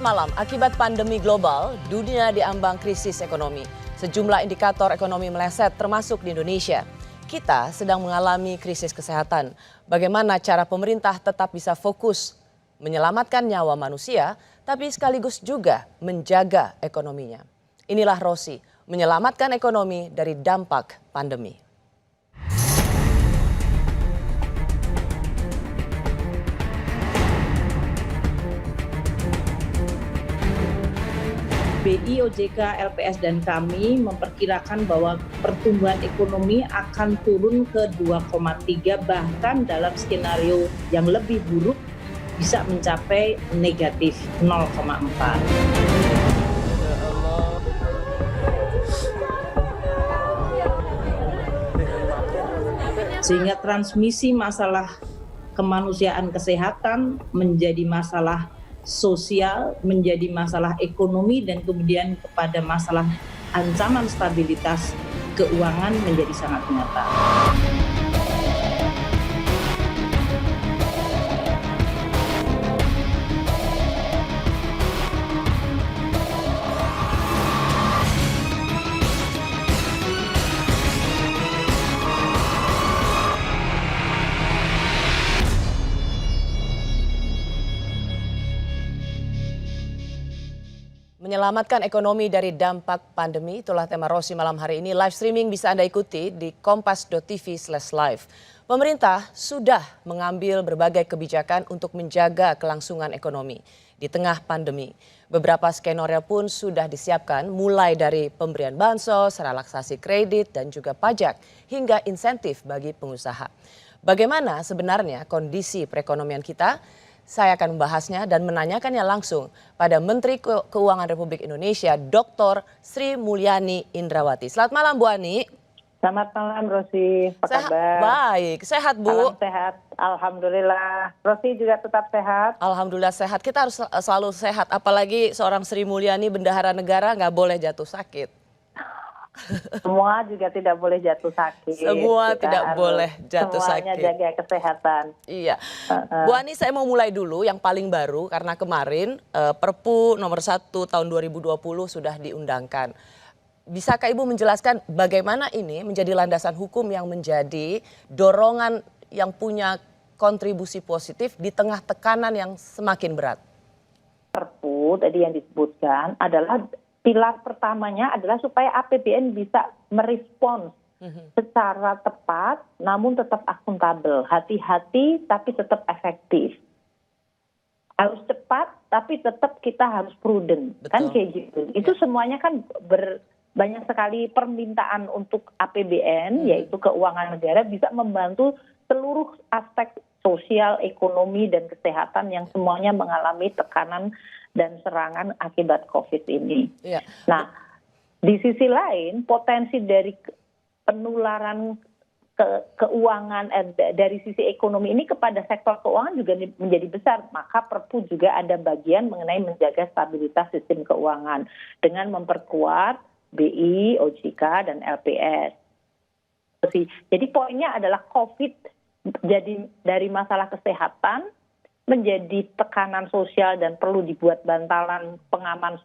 Selamat malam. Akibat pandemi global, dunia diambang krisis ekonomi. Sejumlah indikator ekonomi meleset termasuk di Indonesia. Kita sedang mengalami krisis kesehatan. Bagaimana cara pemerintah tetap bisa fokus menyelamatkan nyawa manusia, tapi sekaligus juga menjaga ekonominya. Inilah Rosi, menyelamatkan ekonomi dari dampak pandemi. BI, OJK, LPS, dan kami memperkirakan bahwa pertumbuhan ekonomi akan turun ke 2,3, bahkan dalam skenario yang lebih buruk bisa mencapai negatif 0,4. Sehingga transmisi masalah kemanusiaan kesehatan menjadi masalah sosial, menjadi masalah ekonomi, dan kemudian kepada masalah ancaman stabilitas keuangan menjadi sangat nyata. Menyelamatkan ekonomi dari dampak pandemi, itulah tema Rosi malam hari ini. Live streaming bisa Anda ikuti di kompas.tv/live. Pemerintah sudah mengambil berbagai kebijakan untuk menjaga kelangsungan ekonomi di tengah pandemi. Beberapa skenario pun sudah disiapkan, mulai dari pemberian bansos, relaksasi kredit, dan juga pajak, hingga insentif bagi pengusaha. Bagaimana sebenarnya kondisi perekonomian kita? Saya akan membahasnya dan menanyakannya langsung pada Menteri Keuangan Republik Indonesia, Dr. Sri Mulyani Indrawati. Selamat malam, Bu Ani. Selamat malam, Rosi. Apa kabar? Baik, sehat, Bu? Salam sehat, alhamdulillah. Rosi juga tetap sehat? Alhamdulillah sehat. Kita harus selalu sehat, apalagi seorang Sri Mulyani, bendahara negara, nggak boleh jatuh sakit. Semua juga tidak boleh jatuh sakit. Semua tidak boleh jatuh semuanya sakit. Jaga kesehatan. Iya. Bu Ani, saya mau mulai dulu yang paling baru karena kemarin Perpu nomor 1 tahun 2020 sudah diundangkan. Bisakah Ibu menjelaskan bagaimana ini menjadi landasan hukum yang menjadi dorongan yang punya kontribusi positif di tengah tekanan yang semakin berat? Perpu tadi yang disebutkan adalah pilar pertamanya adalah supaya APBN bisa merespons secara tepat namun tetap akuntabel. Hati-hati tapi tetap efektif. Harus cepat tapi tetap kita harus prudent. Betul. Kan kayak gitu. Itu semuanya kan banyak sekali permintaan untuk APBN yaitu keuangan negara bisa membantu seluruh aspek sosial, ekonomi, dan kesehatan yang semuanya mengalami tekanan dan serangan akibat COVID ini. Iya. Nah, di sisi lain potensi dari penularan keuangan dari sisi ekonomi ini kepada sektor keuangan juga menjadi besar. Maka Perpu juga ada bagian mengenai menjaga stabilitas sistem keuangan dengan memperkuat BI, OJK, dan LPS. Jadi poinnya adalah COVID jadi dari masalah kesehatan menjadi tekanan sosial dan perlu dibuat bantalan pengaman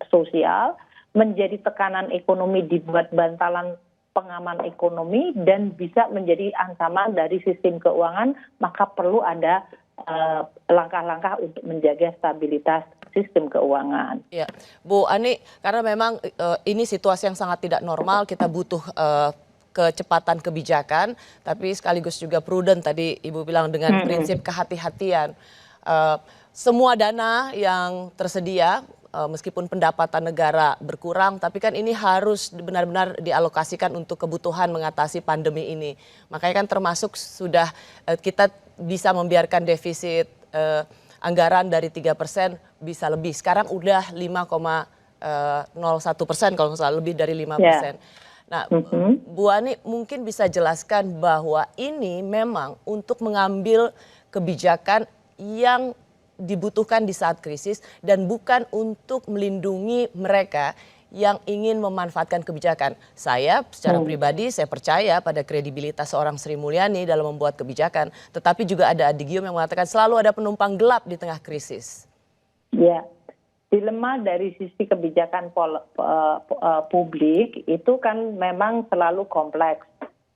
sosial, menjadi tekanan ekonomi dibuat bantalan pengaman ekonomi, dan bisa menjadi ancaman dari sistem keuangan, maka perlu ada langkah-langkah untuk menjaga stabilitas sistem keuangan. Ya, Bu Ani, karena memang ini situasi yang sangat tidak normal, kita butuh kecepatan kebijakan, tapi sekaligus juga prudent tadi Ibu bilang dengan prinsip kehati-hatian. Semua dana yang tersedia, meskipun pendapatan negara berkurang, tapi kan ini harus benar-benar dialokasikan untuk kebutuhan mengatasi pandemi ini. Makanya kan termasuk sudah kita bisa membiarkan defisit anggaran dari 3% bisa lebih. Sekarang udah 5,01% kalau nggak salah, lebih dari 5%. Yeah. Nah, Bu Ani mungkin bisa jelaskan bahwa ini memang untuk mengambil kebijakan yang dibutuhkan di saat krisis dan bukan untuk melindungi mereka yang ingin memanfaatkan kebijakan. Saya secara pribadi saya percaya pada kredibilitas seorang Sri Mulyani dalam membuat kebijakan, tetapi juga ada adigium yang mengatakan selalu ada penumpang gelap di tengah krisis. Ya, dilema dari sisi kebijakan publik itu kan memang selalu kompleks.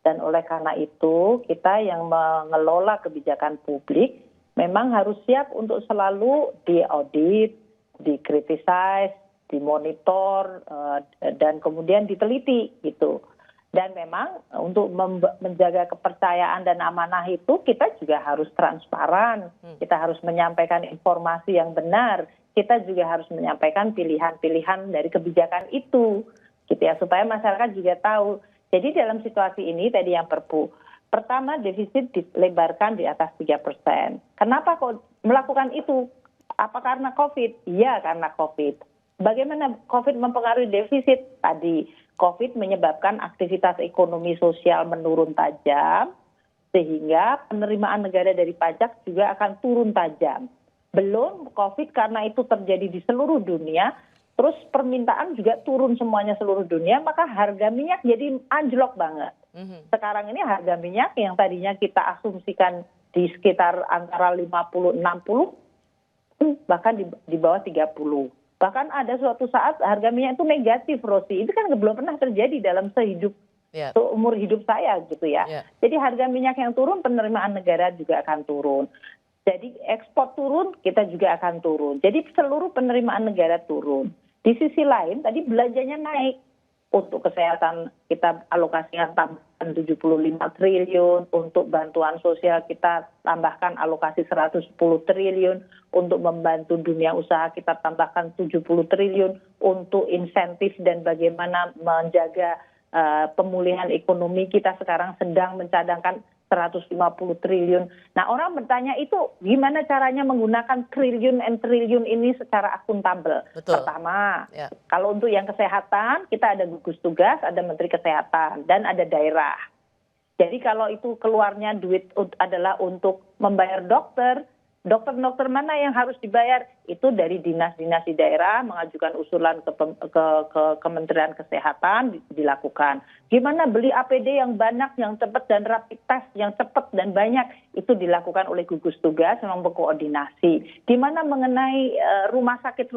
Dan oleh karena itu kita yang mengelola kebijakan publik memang harus siap untuk selalu diaudit, dikritisize, dimonitor, dan kemudian diteliti gitu. Dan memang untuk menjaga kepercayaan dan amanah itu kita juga harus transparan, kita harus menyampaikan informasi yang benar, kita juga harus menyampaikan pilihan-pilihan dari kebijakan itu, gitu ya, supaya masyarakat juga tahu. Jadi dalam situasi ini tadi yang Perpu, pertama defisit dilebarkan di atas 3%. Kenapa kok melakukan itu? Apa karena COVID? Iya karena COVID. Bagaimana COVID mempengaruhi defisit? Tadi COVID menyebabkan aktivitas ekonomi sosial menurun tajam, sehingga penerimaan negara dari pajak juga akan turun tajam. Belum COVID karena itu terjadi di seluruh dunia, terus permintaan juga turun semuanya seluruh dunia, maka harga minyak jadi anjlok banget. Sekarang ini harga minyak yang tadinya kita asumsikan di sekitar antara 50-60, bahkan di bawah 30. Bahkan ada suatu saat harga minyak itu negatif, Rosi. Itu kan belum pernah terjadi dalam seumur hidup saya gitu ya. Jadi harga minyak yang turun, penerimaan negara juga akan turun. Jadi ekspor turun, kita juga akan turun. Jadi seluruh penerimaan negara turun. Di sisi lain, tadi belanjanya naik. Untuk kesehatan kita alokasikan tambahkan 75 triliun, untuk bantuan sosial kita tambahkan alokasi 110 triliun, untuk membantu dunia usaha kita tambahkan 70 triliun, untuk insentif dan bagaimana menjaga pemulihan ekonomi kita sekarang sedang mencadangkan 150 triliun. Nah, orang bertanya itu gimana caranya menggunakan triliun ini secara akuntabel. Betul. Pertama, kalau untuk yang kesehatan, kita ada gugus tugas, ada menteri kesehatan, dan ada daerah. Jadi kalau itu keluarnya duit adalah untuk membayar dokter mana yang harus dibayar? Itu dari dinas-dinas di daerah mengajukan usulan ke Kementerian Kesehatan dilakukan. Gimana beli APD yang banyak, yang cepat, dan rapid test yang cepat dan banyak, itu dilakukan oleh gugus tugas, memang berkoordinasi. Gimana mengenai rumah sakit,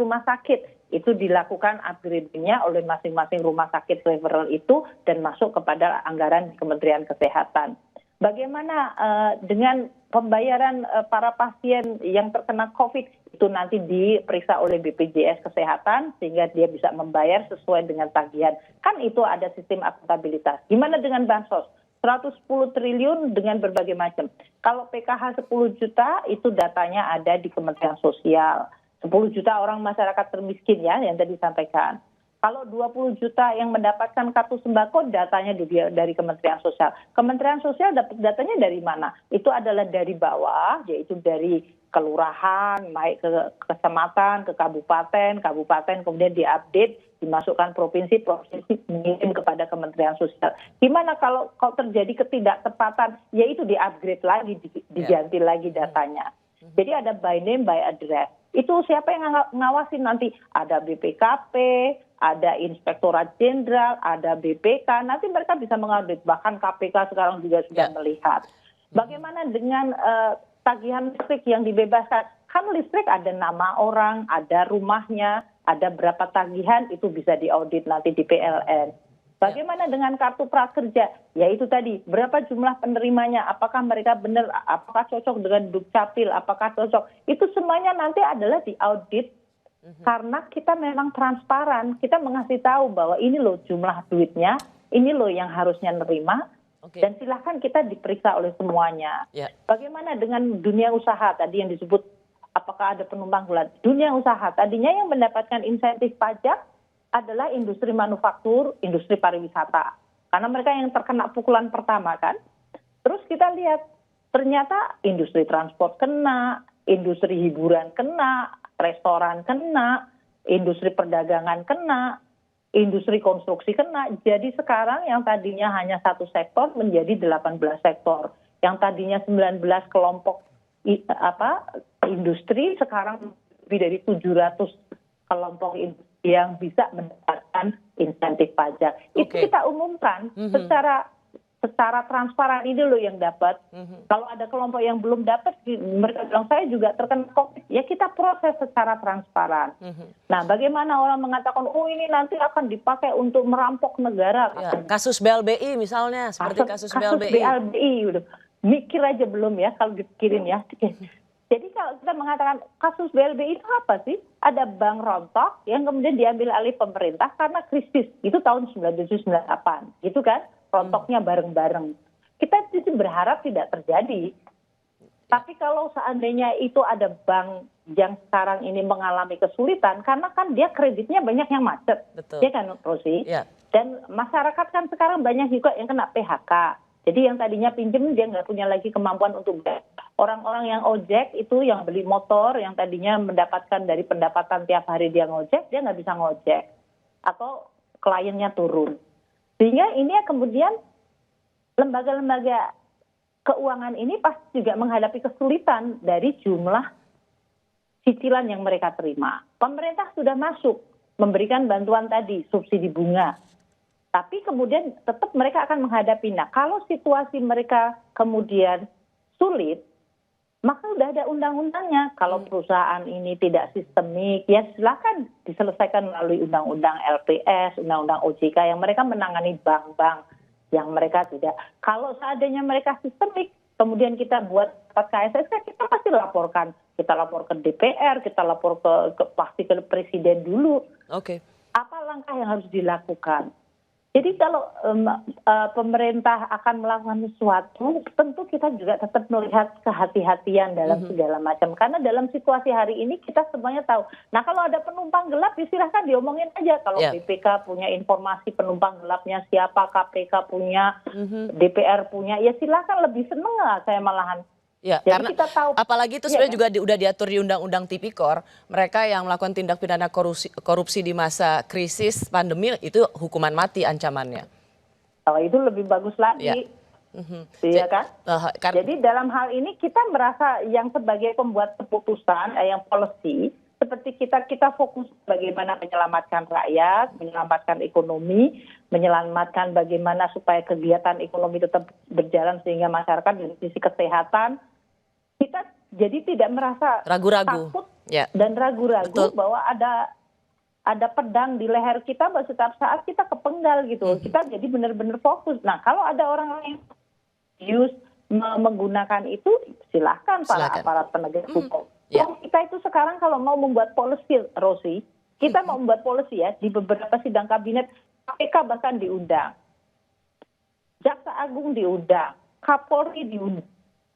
itu dilakukan upgrade-nya oleh masing-masing rumah sakit referral itu dan masuk kepada anggaran Kementerian Kesehatan. Bagaimana dengan pembayaran para pasien yang terkena COVID, itu nanti diperiksa oleh BPJS Kesehatan sehingga dia bisa membayar sesuai dengan tagihan. Kan itu ada sistem akuntabilitas. Gimana dengan bansos? 110 triliun dengan berbagai macam. Kalau PKH 10 juta itu datanya ada di Kementerian Sosial. 10 juta orang masyarakat termiskin ya yang tadi disampaikan. Kalau 20 juta yang mendapatkan kartu sembako, datanya dari Kementerian Sosial. Kementerian Sosial dapat datanya dari mana? Itu adalah dari bawah, yaitu dari kelurahan, naik ke kecamatan, ke kabupaten, kemudian diupdate, dimasukkan provinsi mengirim kepada Kementerian Sosial. Gimana kalau terjadi ketidaktepatan, yaitu di-upgrade lagi, diganti lagi datanya. Jadi ada by name, by address. Itu siapa yang ngawasin nanti? Ada BPKP, ada Inspektorat Jenderal, ada BPK, nanti mereka bisa mengaudit. Bahkan KPK sekarang juga sudah melihat. Bagaimana dengan tagihan listrik yang dibebaskan? Kan listrik ada nama orang, ada rumahnya, ada berapa tagihan, itu bisa diaudit nanti di PLN. Bagaimana dengan kartu prakerja? Ya itu tadi, berapa jumlah penerimanya? Apakah mereka benar? Apakah cocok dengan Dukcapil? Apakah cocok? Itu semuanya nanti adalah diaudit. Karena kita memang transparan, kita mengasih tahu bahwa ini loh jumlah duitnya, ini loh yang harusnya nerima, dan silahkan kita diperiksa oleh semuanya. Bagaimana dengan dunia usaha tadi yang disebut, apakah ada penumpang bulan? Dunia usaha tadinya yang mendapatkan insentif pajak adalah industri manufaktur, industri pariwisata. Karena mereka yang terkena pukulan pertama kan. Terus kita lihat, ternyata industri transport kena, industri hiburan kena, restoran kena, industri perdagangan kena, industri konstruksi kena. Jadi sekarang yang tadinya hanya satu sektor menjadi 18 sektor. Yang tadinya 19 kelompok industri, sekarang lebih dari 700 kelompok industri yang bisa mendapatkan insentif pajak. Itu kita umumkan secara transparan ini loh yang dapat. Kalau ada kelompok yang belum dapat, mereka bilang saya juga terkena COVID. Ya kita proses secara transparan. Nah, bagaimana orang mengatakan, oh ini nanti akan dipakai untuk merampok negara. Ya, kasus BLBI misalnya, seperti kasus BLBI. Udah. Mikir aja belum ya kalau dipikirin ya. Jadi kalau kita mengatakan kasus BLBI itu apa sih? Ada bank rontok yang kemudian diambil alih pemerintah karena krisis. Itu tahun 97-98, gitu kan? Rontoknya bareng-bareng. Kita sih berharap tidak terjadi. Tapi kalau seandainya itu ada bank yang sekarang ini mengalami kesulitan, karena kan dia kreditnya banyak yang macet. Betul. Ya kan, Rosi? Ya. Dan masyarakat kan sekarang banyak juga yang kena PHK. Jadi yang tadinya pinjem dia nggak punya lagi kemampuan untuk bayar. Orang-orang yang ojek itu yang beli motor, yang tadinya mendapatkan dari pendapatan tiap hari dia ngojek, dia nggak bisa ngojek. Atau kliennya turun. Sehingga ini kemudian lembaga-lembaga keuangan ini pasti juga menghadapi kesulitan dari jumlah cicilan yang mereka terima. Pemerintah sudah masuk memberikan bantuan tadi, subsidi bunga. Tapi kemudian tetap mereka akan menghadapi. Nah, kalau situasi mereka kemudian sulit, maka sudah ada undang-undangnya. Kalau perusahaan ini tidak sistemik, ya silakan diselesaikan melalui undang-undang LPS, undang-undang OJK yang mereka menangani bank-bank yang mereka tidak. Kalau seandainya mereka sistemik, kemudian kita buat KSSK, kita pasti laporkan. Kita lapor ke DPR, kita lapor pasti ke presiden dulu. Oke. Apa langkah yang harus dilakukan? Jadi kalau pemerintah akan melakukan sesuatu, tentu kita juga tetap melihat kehati-hatian dalam segala macam. Karena dalam situasi hari ini kita semuanya tahu. Nah kalau ada penumpang gelap, ya silahkan diomongin aja. Kalau BPK punya informasi penumpang gelapnya siapa, KPK punya, DPR punya, ya silahkan, lebih seneng lah saya malahan. Ya, jadi karena kita tahu, apalagi itu sebenarnya juga udah diatur di Undang-Undang Tipikor, mereka yang melakukan tindak pidana korupsi di masa krisis pandemi itu hukuman mati ancamannya. Oh, itu lebih bagus lagi, ya kan? Jadi dalam hal ini kita merasa yang sebagai pembuat keputusan, yang policy, seperti kita fokus bagaimana menyelamatkan rakyat, menyelamatkan ekonomi, menyelamatkan bagaimana supaya kegiatan ekonomi tetap berjalan sehingga masyarakat dari sisi kesehatan, kita jadi tidak merasa ragu-ragu takut dan ragu-ragu bahwa ada pedang di leher kita bahwa setiap saat kita kepenggal gitu. Kita jadi benar-benar fokus. Nah kalau ada orang yang menggunakan itu, silahkan para aparat penegak hukum. Kita itu sekarang kalau mau membuat policy, Rosi, kita mau membuat policy ya, di beberapa sidang kabinet, KPK bahkan diundang. Jaksa Agung diundang, Kapolri diundang.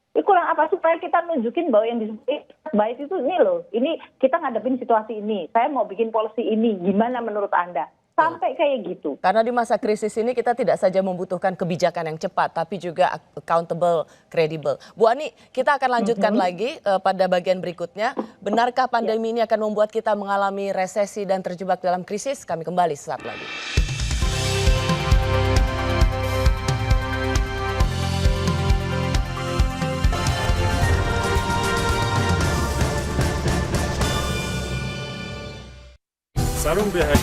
Ini kurang apa supaya kita nunjukin bahwa yang disebut baik itu ini loh, ini kita ngadepin situasi ini, saya mau bikin policy ini, gimana menurut Anda? Sampai kayak gitu. Karena di masa krisis ini kita tidak saja membutuhkan kebijakan yang cepat, tapi juga accountable, kredibel. Bu Ani, kita akan lanjutkan lagi pada bagian berikutnya. Benarkah pandemi ini akan membuat kita mengalami resesi dan terjebak dalam krisis? Kami kembali sesaat lagi. Sarung BH.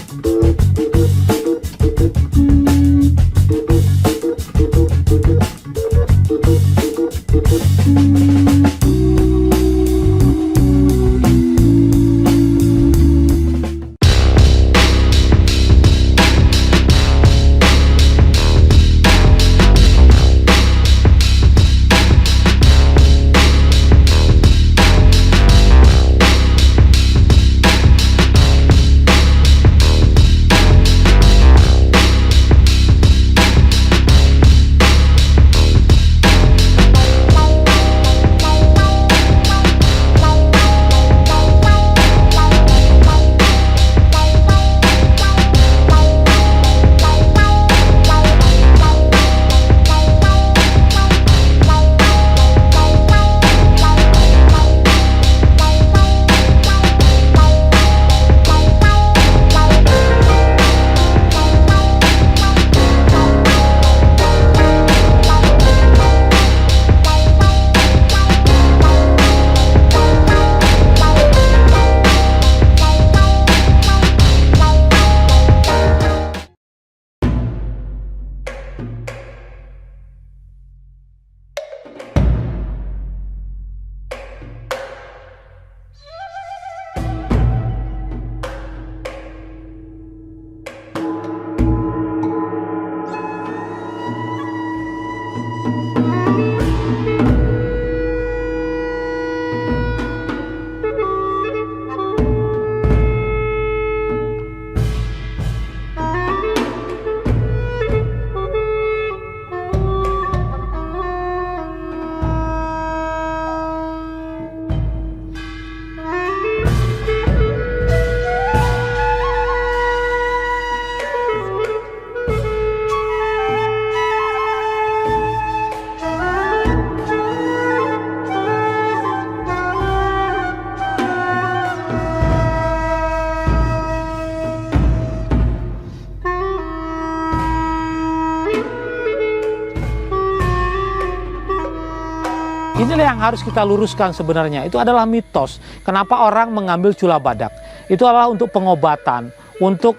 inilah yang harus kita luruskan sebenarnya. Itu adalah mitos. Kenapa orang mengambil cula badak? Itu adalah untuk pengobatan, untuk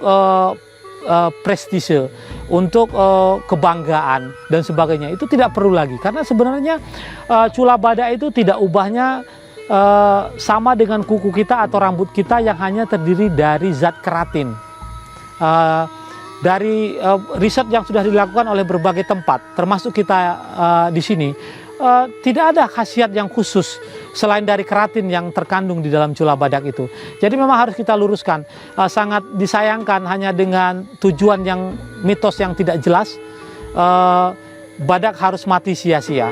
prestise, untuk kebanggaan dan sebagainya. Itu tidak perlu lagi karena sebenarnya cula badak itu tidak ubahnya sama dengan kuku kita atau rambut kita yang hanya terdiri dari zat keratin. Dari riset yang sudah dilakukan oleh berbagai tempat, termasuk kita di sini, tidak ada khasiat yang khusus selain dari keratin yang terkandung di dalam cula badak itu. Jadi memang harus kita luruskan. Sangat disayangkan hanya dengan tujuan yang mitos yang tidak jelas, badak harus mati sia-sia.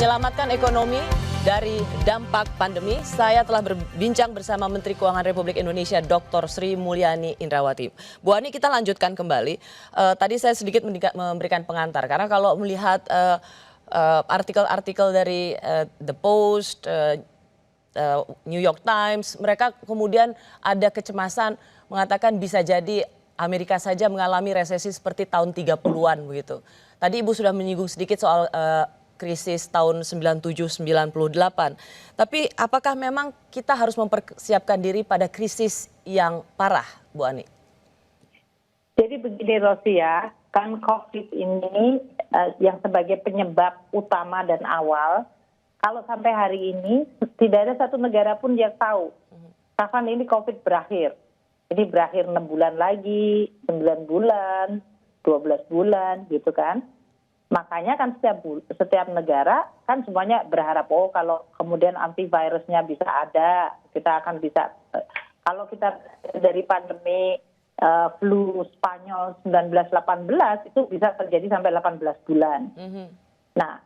Menyelamatkan ekonomi dari dampak pandemi, saya telah berbincang bersama Menteri Keuangan Republik Indonesia Dr. Sri Mulyani Indrawati. Bu Ani, kita lanjutkan kembali. Tadi saya sedikit memberikan pengantar, karena kalau melihat artikel-artikel dari The Post, New York Times, mereka kemudian ada kecemasan mengatakan bisa jadi Amerika saja mengalami resesi seperti tahun 30-an begitu. Tadi Ibu sudah menyinggung sedikit soal krisis tahun 97-98. Tapi apakah memang kita harus mempersiapkan diri pada krisis yang parah, Bu Ani? Jadi begini Rosi ya, kan COVID ini yang sebagai penyebab utama dan awal, kalau sampai hari ini tidak ada satu negara pun yang tahu kapan ini COVID berakhir. Jadi berakhir 6 bulan lagi, 9 bulan, 12 bulan gitu kan. Makanya kan setiap negara kan semuanya berharap kalau kemudian antivirusnya bisa ada, kita akan bisa, kalau kita dari pandemi flu Spanyol 1918 itu bisa terjadi sampai 18 bulan. Nah,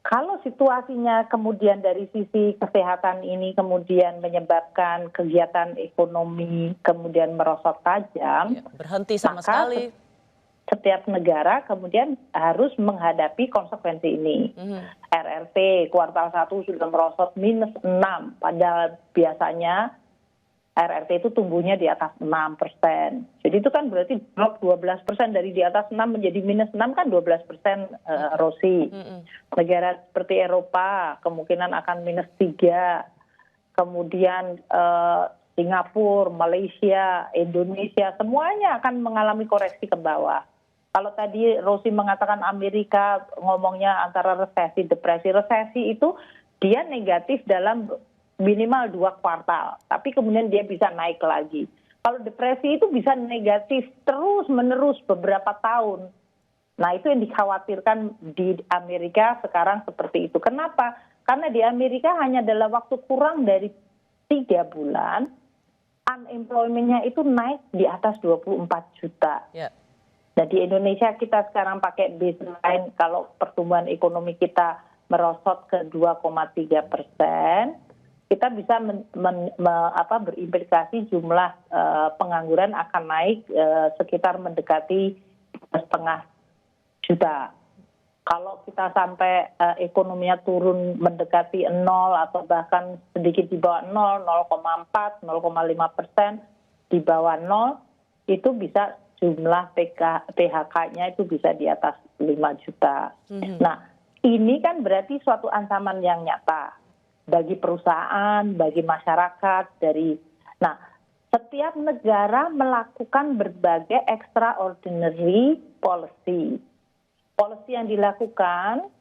kalau situasinya kemudian dari sisi kesehatan ini kemudian menyebabkan kegiatan ekonomi kemudian merosot tajam, berhenti sama sekali. Setiap negara kemudian harus menghadapi konsekuensi ini. RRT kuartal 1 sudah merosot -6, padahal biasanya RRT itu tumbuhnya di atas 6%. Jadi itu kan berarti drop 12% dari di atas 6 menjadi -6 kan 12% Rosi. Negara seperti Eropa kemungkinan akan -3. Kemudian Singapura, Malaysia, Indonesia semuanya akan mengalami koreksi ke bawah. Kalau tadi Rosi mengatakan Amerika ngomongnya antara resesi, depresi. Resesi itu dia negatif dalam minimal 2 kuartal. Tapi kemudian dia bisa naik lagi. Kalau depresi itu bisa negatif terus menerus beberapa tahun. Nah itu yang dikhawatirkan di Amerika sekarang seperti itu. Kenapa? Karena di Amerika hanya dalam waktu kurang dari 3 bulan, unemployment-nya itu naik di atas 24 juta. Nah di Indonesia kita sekarang pakai baseline kalau pertumbuhan ekonomi kita merosot ke 2,3%, kita bisa berimplikasi jumlah pengangguran akan naik sekitar mendekati 2,5 juta. Kalau kita sampai ekonominya turun mendekati 0 atau bahkan sedikit di bawah 0, 0,4, 0,5%, di bawah 0, itu bisa jumlah PHK-nya itu bisa di atas 5 juta. Nah, ini kan berarti suatu ancaman yang nyata bagi perusahaan, bagi masyarakat. Nah, setiap negara melakukan berbagai extraordinary policy. Policy yang dilakukan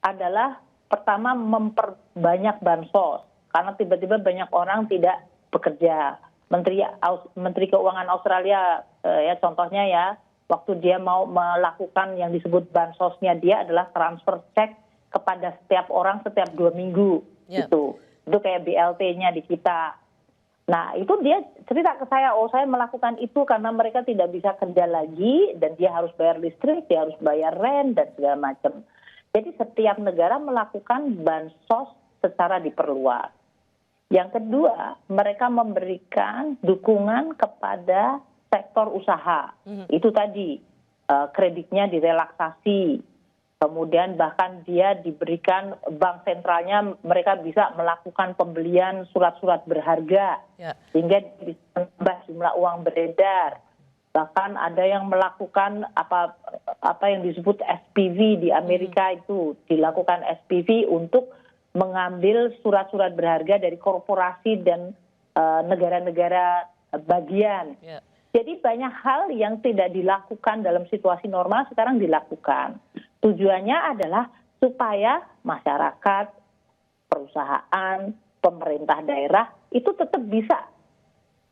adalah pertama memperbanyak bansos, karena tiba-tiba banyak orang tidak bekerja. Menteri Keuangan Australia ya contohnya ya, waktu dia mau melakukan yang disebut bansosnya dia adalah transfer cek kepada setiap orang setiap 2 minggu gitu. Itu kayak BLT-nya di kita. Nah itu dia cerita ke saya, oh saya melakukan itu karena mereka tidak bisa kerja lagi dan dia harus bayar listrik, dia harus bayar rent dan segala macam. Jadi setiap negara melakukan bansos secara diperluas. Yang kedua, mereka memberikan dukungan kepada sektor usaha. Itu tadi, kreditnya direlaksasi. Kemudian bahkan dia diberikan bank sentralnya, mereka bisa melakukan pembelian surat-surat berharga. Sehingga bisa menambah jumlah uang beredar. Bahkan ada yang melakukan apa yang disebut SPV di Amerika itu. Dilakukan SPV untuk mengambil surat-surat berharga dari korporasi dan negara-negara bagian. Jadi banyak hal yang tidak dilakukan dalam situasi normal sekarang dilakukan. Tujuannya adalah supaya masyarakat, perusahaan, pemerintah daerah itu tetap bisa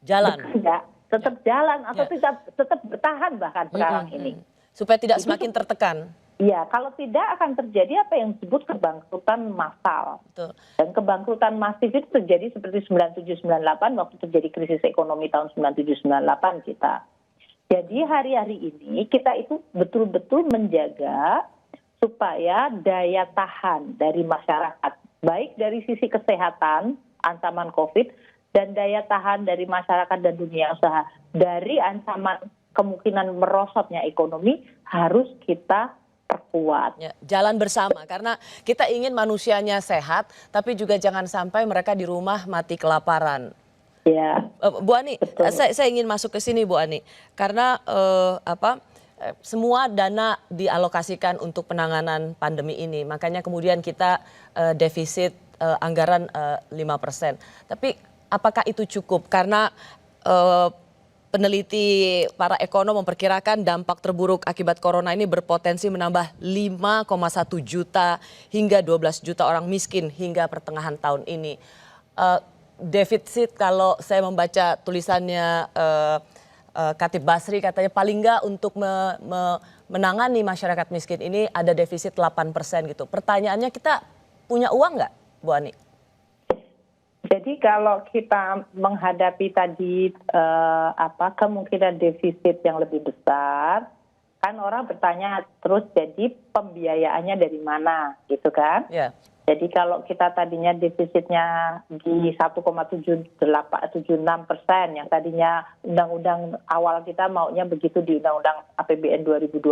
jalan, bekerja, tetap jalan atau tetap bertahan bahkan sekarang ini. Supaya tidak semakin tertekan. Iya, kalau tidak akan terjadi apa yang disebut kebangkrutan massal. Betul. Dan kebangkrutan masif itu terjadi seperti 97-98 waktu terjadi krisis ekonomi tahun 97-98 kita. Jadi hari-hari ini kita itu betul-betul menjaga supaya daya tahan dari masyarakat, baik dari sisi kesehatan, ancaman COVID, dan daya tahan dari masyarakat dan dunia usaha dari ancaman kemungkinan merosotnya ekonomi harus kita perkuat. Jalan bersama karena kita ingin manusianya sehat, tapi juga jangan sampai mereka di rumah mati kelaparan. Ya. Bu Ani, saya ingin masuk ke sini Bu Ani, karena semua dana dialokasikan untuk penanganan pandemi ini, makanya kemudian kita defisit anggaran 5%. Tapi apakah itu cukup? Karena peneliti para ekonom memperkirakan dampak terburuk akibat corona ini berpotensi menambah 5,1 juta hingga 12 juta orang miskin hingga pertengahan tahun ini. Defisit kalau saya membaca tulisannya Khatib Basri katanya paling nggak untuk menangani masyarakat miskin ini ada defisit 8% gitu. Pertanyaannya kita punya uang nggak Bu Ani? Jadi kalau kita menghadapi tadi kemungkinan defisit yang lebih besar, kan orang bertanya terus jadi pembiayaannya dari mana gitu kan? Jadi kalau kita tadinya defisitnya di 1,76%, yang tadinya undang-undang awal kita maunya begitu di undang-undang APBN 2020,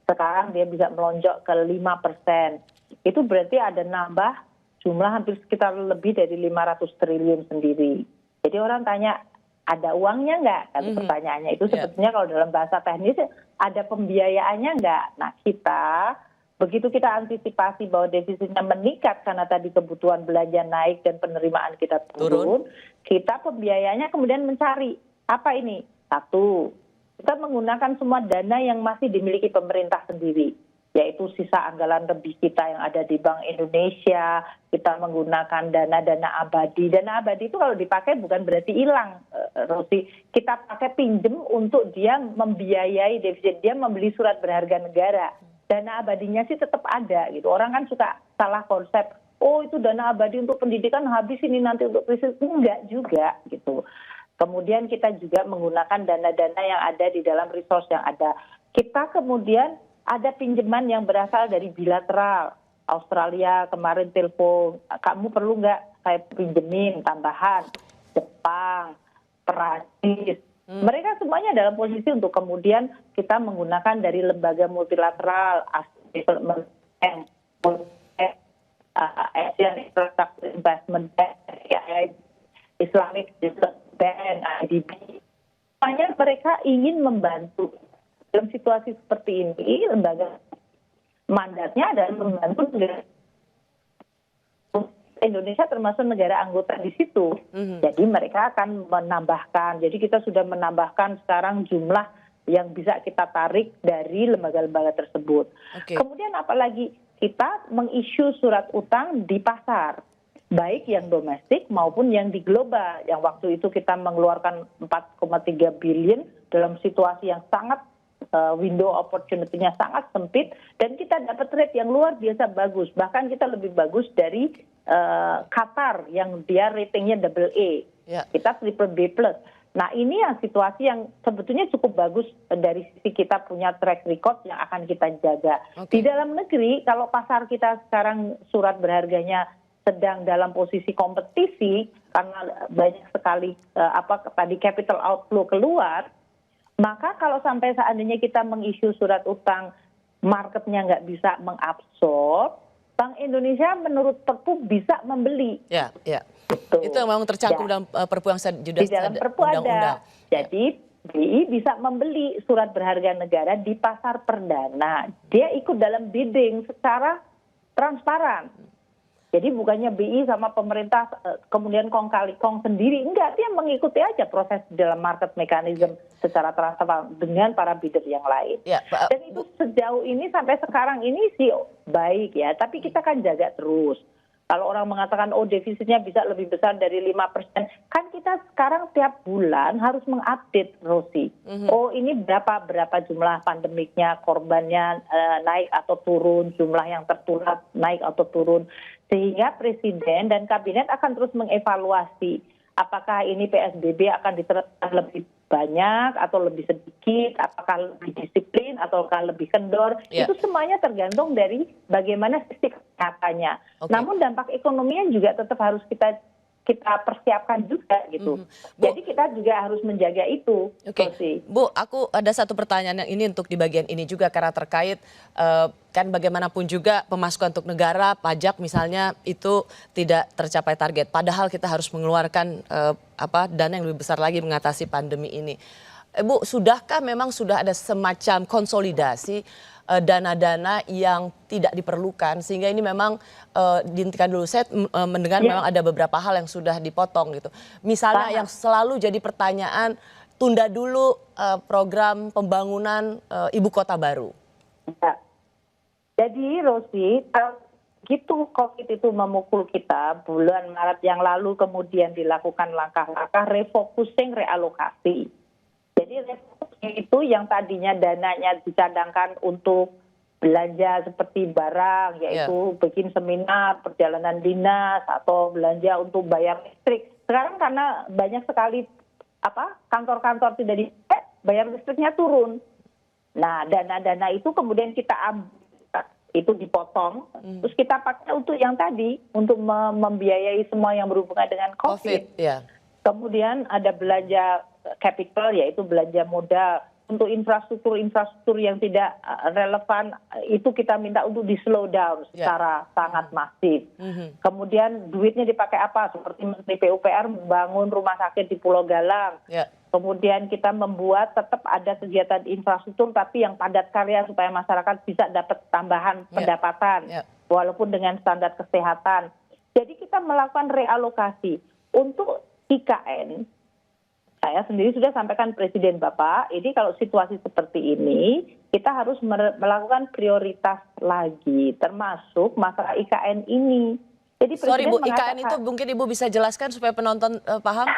sekarang dia bisa melonjak ke 5%. Itu berarti ada nambah jumlah hampir sekitar lebih dari 500 triliun sendiri. Jadi orang tanya, ada uangnya nggak? Kan pertanyaannya itu sebetulnya kalau dalam bahasa teknis ada pembiayaannya nggak? Nah kita, begitu kita antisipasi bahwa defisitnya meningkat karena tadi kebutuhan belanja naik dan penerimaan kita turun. Kita pembiayaannya kemudian mencari, apa ini? Satu, kita menggunakan semua dana yang masih dimiliki pemerintah sendiri, yaitu sisa anggaran lebih kita yang ada di Bank Indonesia. Kita menggunakan dana-dana abadi. Dana abadi itu kalau dipakai bukan berarti hilang, Rosi. Kita pakai pinjem untuk dia membiayai defisit, dia membeli surat berharga negara. Dana abadinya sih tetap ada gitu. Orang kan suka salah konsep, oh itu dana abadi untuk pendidikan habis ini nanti untuk krisis. Enggak juga gitu. Kemudian kita juga menggunakan dana-dana yang ada di dalam resource yang ada. Kita kemudian ada pinjaman yang berasal dari bilateral. Australia kemarin telepon, kamu perlu nggak saya pinjemin tambahan? Jepang, Perancis. Mereka semuanya dalam posisi untuk kemudian kita menggunakan dari lembaga multilateral, Asian Infrastructure Investment Bank, Islamic Development Bank, IDB. Semuanya mereka ingin membantu. Dalam situasi seperti ini, lembaga mandatnya adalah membantu negara. Indonesia termasuk negara anggota di situ. Jadi mereka akan menambahkan. Jadi kita sudah menambahkan sekarang jumlah yang bisa kita tarik dari lembaga-lembaga tersebut. Kemudian apalagi kita mengisyu surat utang di pasar. baik yang domestik maupun yang di global. Yang waktu itu kita mengeluarkan 4,3 billion dalam situasi yang sangat window opportunity-nya sangat sempit, dan kita dapat rate yang luar biasa bagus. Bahkan kita lebih bagus dari Qatar yang dia ratingnya AA. Ya. Kita triple B+. Nah, ini yang situasi yang sebetulnya cukup bagus dari sisi kita punya track record yang akan kita jaga. Di dalam negeri, kalau pasar kita sekarang surat berharganya sedang dalam posisi kompetisi karena banyak sekali tadi capital outflow keluar, maka kalau sampai seandainya kita mengisu surat utang, marketnya nggak bisa mengabsorb, Bank Indonesia menurut Perpu bisa membeli. Ya, ya. Gitu. Itu yang memang tercantum dalam Perpu yang di dalam Perpu ada. Jadi BI bisa membeli surat berharga negara di pasar perdana. Dia ikut dalam bidding secara transparan. Jadi bukannya BI sama pemerintah kemudian kong kali kong sendiri, enggak, dia mengikuti aja proses dalam market mechanism secara transparan dengan para bidder yang lain. Ya, dan itu sejauh ini sampai sekarang ini sih baik ya, tapi kita kan jaga terus. Kalau orang mengatakan oh defisitnya bisa lebih besar dari 5%, kan kita sekarang tiap bulan harus mengupdate, Rosi. Oh ini berapa jumlah pandemiknya, korbannya naik atau turun, jumlah yang tertular naik atau turun. Sehingga Presiden dan Kabinet akan terus mengevaluasi apakah ini PSBB akan diterapkan lebih banyak atau lebih sedikit, apakah lebih disiplin ataukah lebih kendor. Itu semuanya tergantung dari bagaimana sisi kesehatannya. Namun dampak ekonominya juga tetap harus kita persiapkan juga gitu. Jadi kita juga harus menjaga itu. Bu, aku ada satu pertanyaan yang ini untuk di bagian ini juga karena terkait kan bagaimanapun juga pemasukan untuk negara, pajak misalnya itu tidak tercapai target. Padahal kita harus mengeluarkan dana yang lebih besar lagi mengatasi pandemi ini. Bu, sudahkah memang sudah ada semacam konsolidasi dana-dana yang tidak diperlukan sehingga ini memang dihentikan dulu. Saya mendengar memang ada beberapa hal yang sudah dipotong gitu. Misalnya yang selalu jadi pertanyaan, tunda dulu program pembangunan ibu kota baru. Ya. Jadi Rosi, gitu COVID itu memukul kita bulan Maret yang lalu, kemudian dilakukan langkah-langkah refocusing, realokasi. Jadi refocusing itu yang tadinya dananya dicadangkan untuk belanja seperti barang, yaitu bikin seminar, perjalanan dinas, atau belanja untuk bayar listrik. Sekarang karena banyak sekali kantor-kantor tidak dipakai, bayar listriknya turun. Nah, dana-dana itu kemudian kita itu dipotong, terus kita pakai untuk yang tadi, untuk membiayai semua yang berhubungan dengan COVID. Kemudian ada belanja capital, yaitu belanja modal. Untuk infrastruktur yang tidak relevan, itu kita minta untuk di slow down secara sangat masif. Kemudian duitnya dipakai apa? Seperti Menteri PUPR membangun rumah sakit di Pulau Galang. Kemudian kita membuat tetap ada kegiatan infrastruktur tapi yang padat karya supaya masyarakat bisa dapat tambahan pendapatan walaupun dengan standar kesehatan. Jadi kita melakukan realokasi. Untuk IKN, saya sendiri sudah sampaikan Presiden Bapak, ini kalau situasi seperti ini kita harus melakukan prioritas lagi termasuk masalah IKN ini. Jadi Sorry Bu, IKN itu mungkin Ibu bisa jelaskan supaya penonton paham?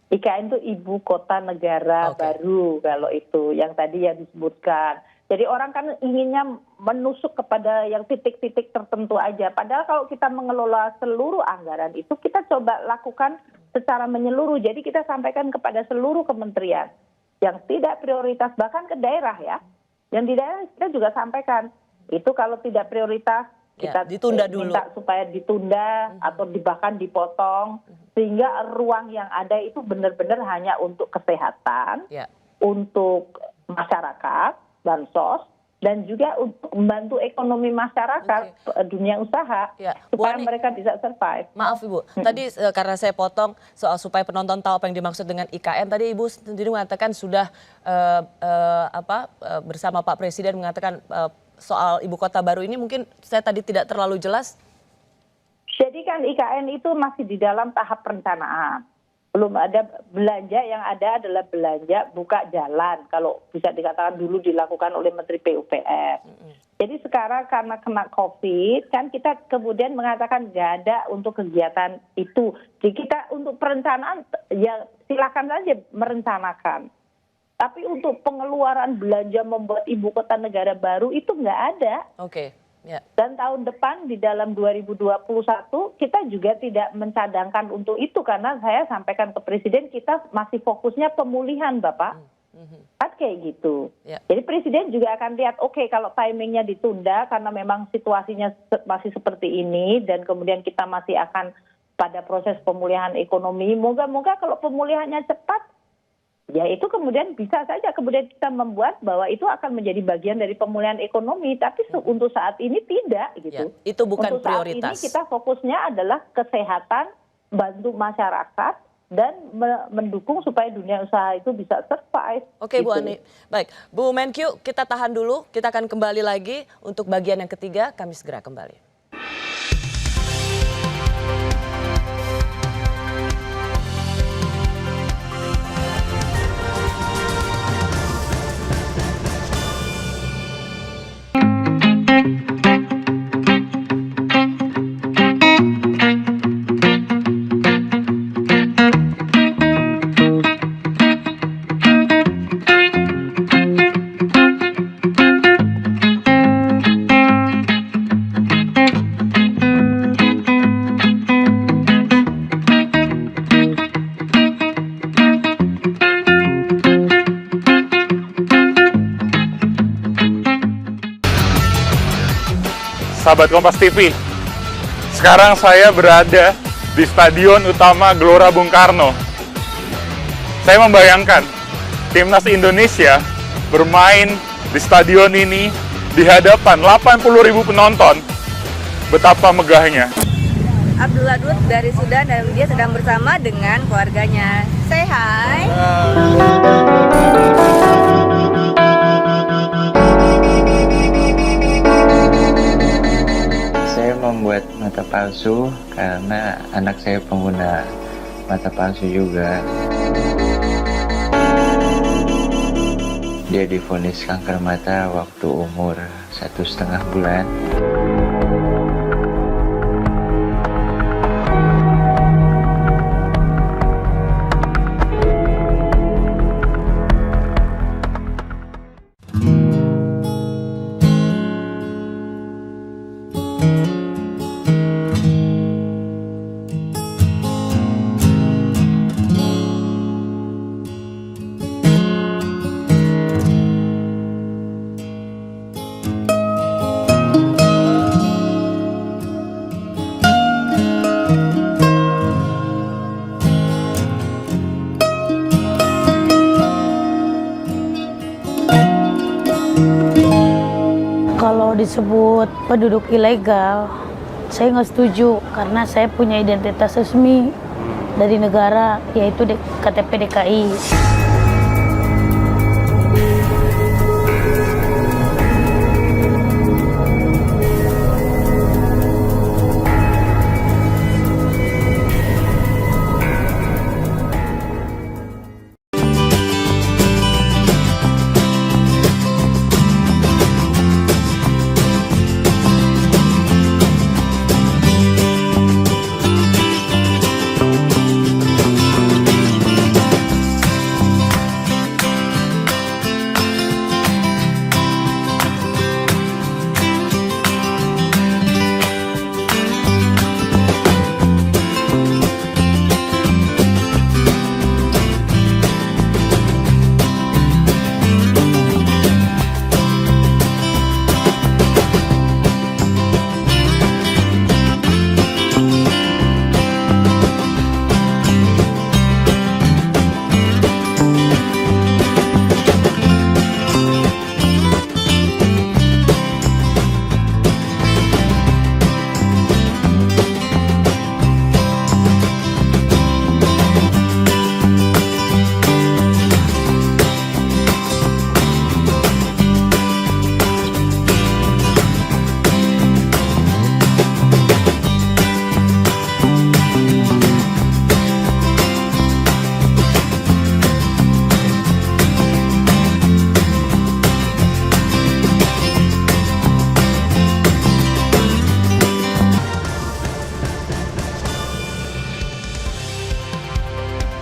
IKN itu ibu kota negara baru kalau itu yang tadi yang disebutkan. Jadi orang kan inginnya menusuk kepada yang titik-titik tertentu aja. Padahal kalau kita mengelola seluruh anggaran itu kita coba lakukan secara menyeluruh. Jadi kita sampaikan kepada seluruh kementerian yang tidak prioritas, bahkan ke daerah ya. Yang di daerah kita juga sampaikan. Itu kalau tidak prioritas kita ditunda dulu. Minta supaya ditunda atau bahkan dipotong. Sehingga ruang yang ada itu benar-benar hanya untuk kesehatan, untuk masyarakat, bansos, dan juga untuk membantu ekonomi masyarakat, dunia usaha, supaya mereka bisa survive. Maaf Ibu, tadi karena saya potong soal supaya penonton tahu apa yang dimaksud dengan IKN, tadi Ibu sendiri mengatakan sudah bersama Pak Presiden mengatakan soal ibu kota baru ini, mungkin saya tadi tidak terlalu jelas. Jadi kan IKN itu masih di dalam tahap perencanaan. Belum ada belanja, yang ada adalah belanja buka jalan. Kalau bisa dikatakan dulu dilakukan oleh Menteri PUPR. Jadi sekarang karena kena COVID, kan kita kemudian mengatakan nggak ada untuk kegiatan itu. Jadi kita untuk perencanaan, ya silakan saja merencanakan. Tapi untuk pengeluaran belanja membuat ibu kota negara baru itu nggak ada. Oke. Ya. Dan tahun depan di dalam 2021 kita juga tidak mencadangkan untuk itu karena saya sampaikan ke Presiden kita masih fokusnya pemulihan Bapak. Kan kayak gitu. Ya. Jadi Presiden juga akan lihat oke, kalau timingnya ditunda karena memang situasinya masih seperti ini dan kemudian kita masih akan pada proses pemulihan ekonomi. Moga-moga kalau pemulihannya cepat, ya itu kemudian bisa saja kemudian kita membuat bahwa itu akan menjadi bagian dari pemulihan ekonomi, tapi untuk saat ini tidak gitu. Ya, itu bukan untuk prioritas. Saat ini kita fokusnya adalah kesehatan, bantu masyarakat dan mendukung supaya dunia usaha itu bisa survive. Oke, gitu. Bu Ani. Baik, Bu Menkyu, kita tahan dulu. Kita akan kembali lagi untuk bagian yang ketiga. Kami segera kembali. Sahabat Kompas TV, sekarang saya berada di Stadion Utama Gelora Bung Karno. Saya membayangkan Timnas Indonesia bermain di stadion ini di hadapan 80.000 penonton. Betapa megahnya. Abdullah Dut dari Sudan dan dia sedang bersama dengan keluarganya. Say hi. Saya membuat mata palsu karena anak saya pengguna mata palsu juga. Dia divonis kanker mata waktu umur 1,5 bulan. Kalau disebut penduduk ilegal, saya nggak setuju karena saya punya identitas resmi dari negara, yaitu KTP DKI.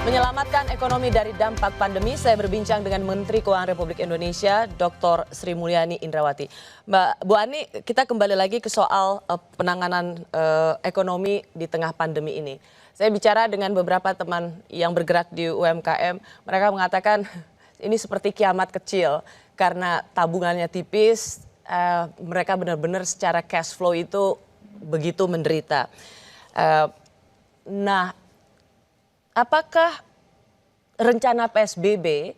Menyelamatkan ekonomi dari dampak pandemi, saya berbincang dengan Menteri Keuangan Republik Indonesia, Dr. Sri Mulyani Indrawati. Bu Ani, kita kembali lagi ke soal penanganan ekonomi di tengah pandemi ini. Saya bicara dengan beberapa teman yang bergerak di UMKM, mereka mengatakan ini seperti kiamat kecil karena tabungannya tipis, mereka benar-benar secara cash flow itu begitu menderita. Nah, apakah rencana PSBB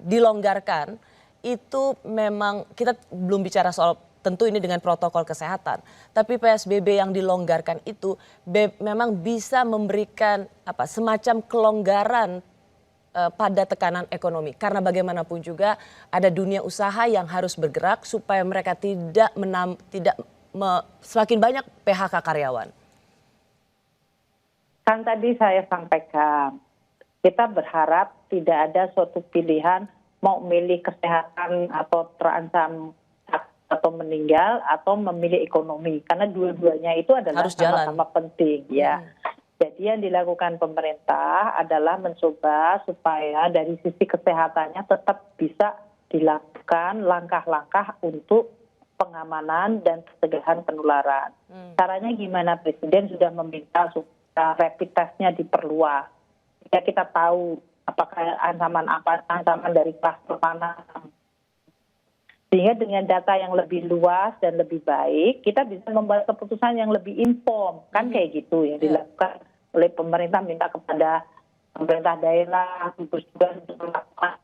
dilonggarkan itu memang, kita belum bicara soal tentu ini dengan protokol kesehatan, tapi PSBB yang dilonggarkan itu memang bisa memberikan semacam kelonggaran pada tekanan ekonomi, karena bagaimanapun juga ada dunia usaha yang harus bergerak supaya mereka tidak semakin banyak PHK karyawan. Kan tadi saya sampaikan, kita berharap tidak ada suatu pilihan mau milih kesehatan atau terancam atau meninggal atau memilih ekonomi, karena dua-duanya itu adalah sama-sama penting ya. Jadi yang dilakukan pemerintah adalah mencoba supaya dari sisi kesehatannya tetap bisa dilakukan langkah-langkah untuk pengamanan dan pencegahan penularan. Caranya gimana? Presiden sudah meminta supaya rapid testnya diperluas. Jika kita tahu apakah ancaman dari kluster mana. Sehingga dengan data yang lebih luas dan lebih baik, kita bisa membuat keputusan yang lebih inform. Kan kayak gitu yang dilakukan oleh pemerintah, minta kepada pemerintah daerah, terus juga untuk melakukan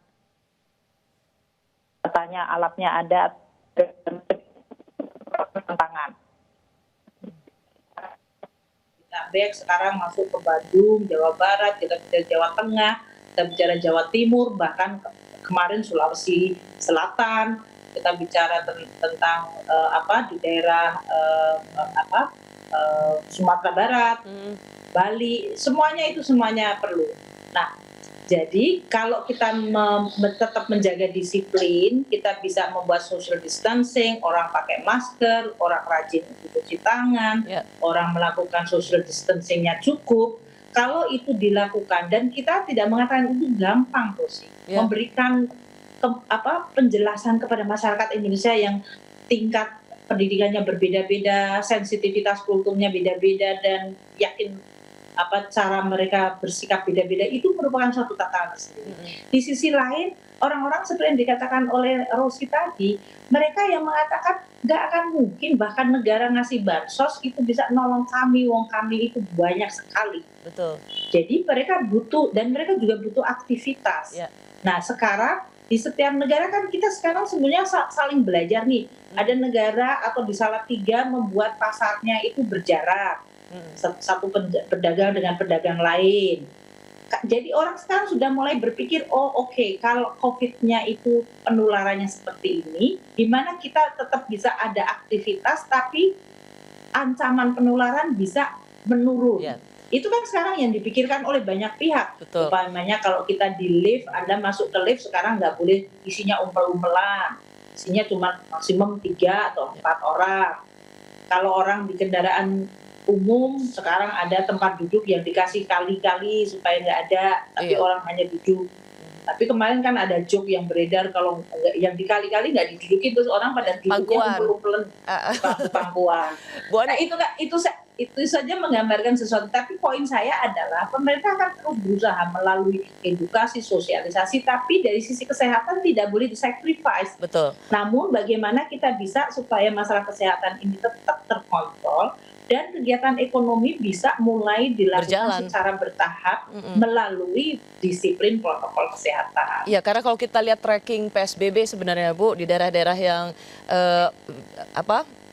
katanya alatnya ada, tantangan. Sekarang masuk ke Bandung, Jawa Barat, kita bicara Jawa Tengah, kita bicara Jawa Timur, bahkan kemarin Sulawesi Selatan, kita bicara tentang di daerah Sumatera Barat, Bali, semuanya perlu. Nah, jadi kalau kita tetap menjaga disiplin, kita bisa membuat social distancing, orang pakai masker, orang rajin untuk cuci tangan, orang melakukan social distancingnya cukup. Kalau itu dilakukan, dan kita tidak mengatakan itu gampang, Rosi, memberikan penjelasan kepada masyarakat Indonesia yang tingkat pendidikannya berbeda-beda, sensitivitas kulturnya beda-beda, dan yakin cara mereka bersikap beda-beda, itu merupakan suatu tantangan tersendiri. Di sisi lain, orang-orang seperti yang dikatakan oleh Rosi tadi, mereka yang mengatakan nggak akan mungkin bahkan negara ngasih bansos itu bisa nolong kami, wong kami itu banyak sekali. Betul. Jadi mereka butuh, dan mereka juga butuh aktivitas. Nah, sekarang di setiap negara kan kita sekarang sebenarnya saling belajar nih. Ada negara atau di Salatiga membuat pasarnya itu berjarak. Satu pedagang dengan pedagang lain. Jadi orang sekarang sudah mulai berpikir, kalau COVID-nya itu penularannya seperti ini, di mana kita tetap bisa ada aktivitas tapi ancaman penularan bisa menurun. Itu kan sekarang yang dipikirkan oleh banyak pihak. Umpamanya kalau kita di lift, Anda masuk ke lift sekarang nggak boleh isinya umpel-umpelan, isinya cuma maksimum 3 atau 4 orang. Kalau orang di kendaraan umum sekarang ada tempat duduk yang dikasih kali-kali supaya nggak ada, tapi orang hanya duduk. Tapi kemarin kan ada joke yang beredar kalau yang dikali-kali nggak didudukin, terus orang pada duduknya umpel-umpelan pangkuan. Nah, itu saja menggambarkan sesuatu. Tapi poin saya adalah pemerintah akan terus berusaha melalui edukasi, sosialisasi, tapi dari sisi kesehatan tidak boleh disacrifice. Betul. Namun bagaimana kita bisa supaya masalah kesehatan ini tetap terkontrol dan kegiatan ekonomi bisa mulai dilakukan secara bertahap melalui disiplin protokol kesehatan. Iya, karena kalau kita lihat tracking PSBB sebenarnya Bu, di daerah-daerah yang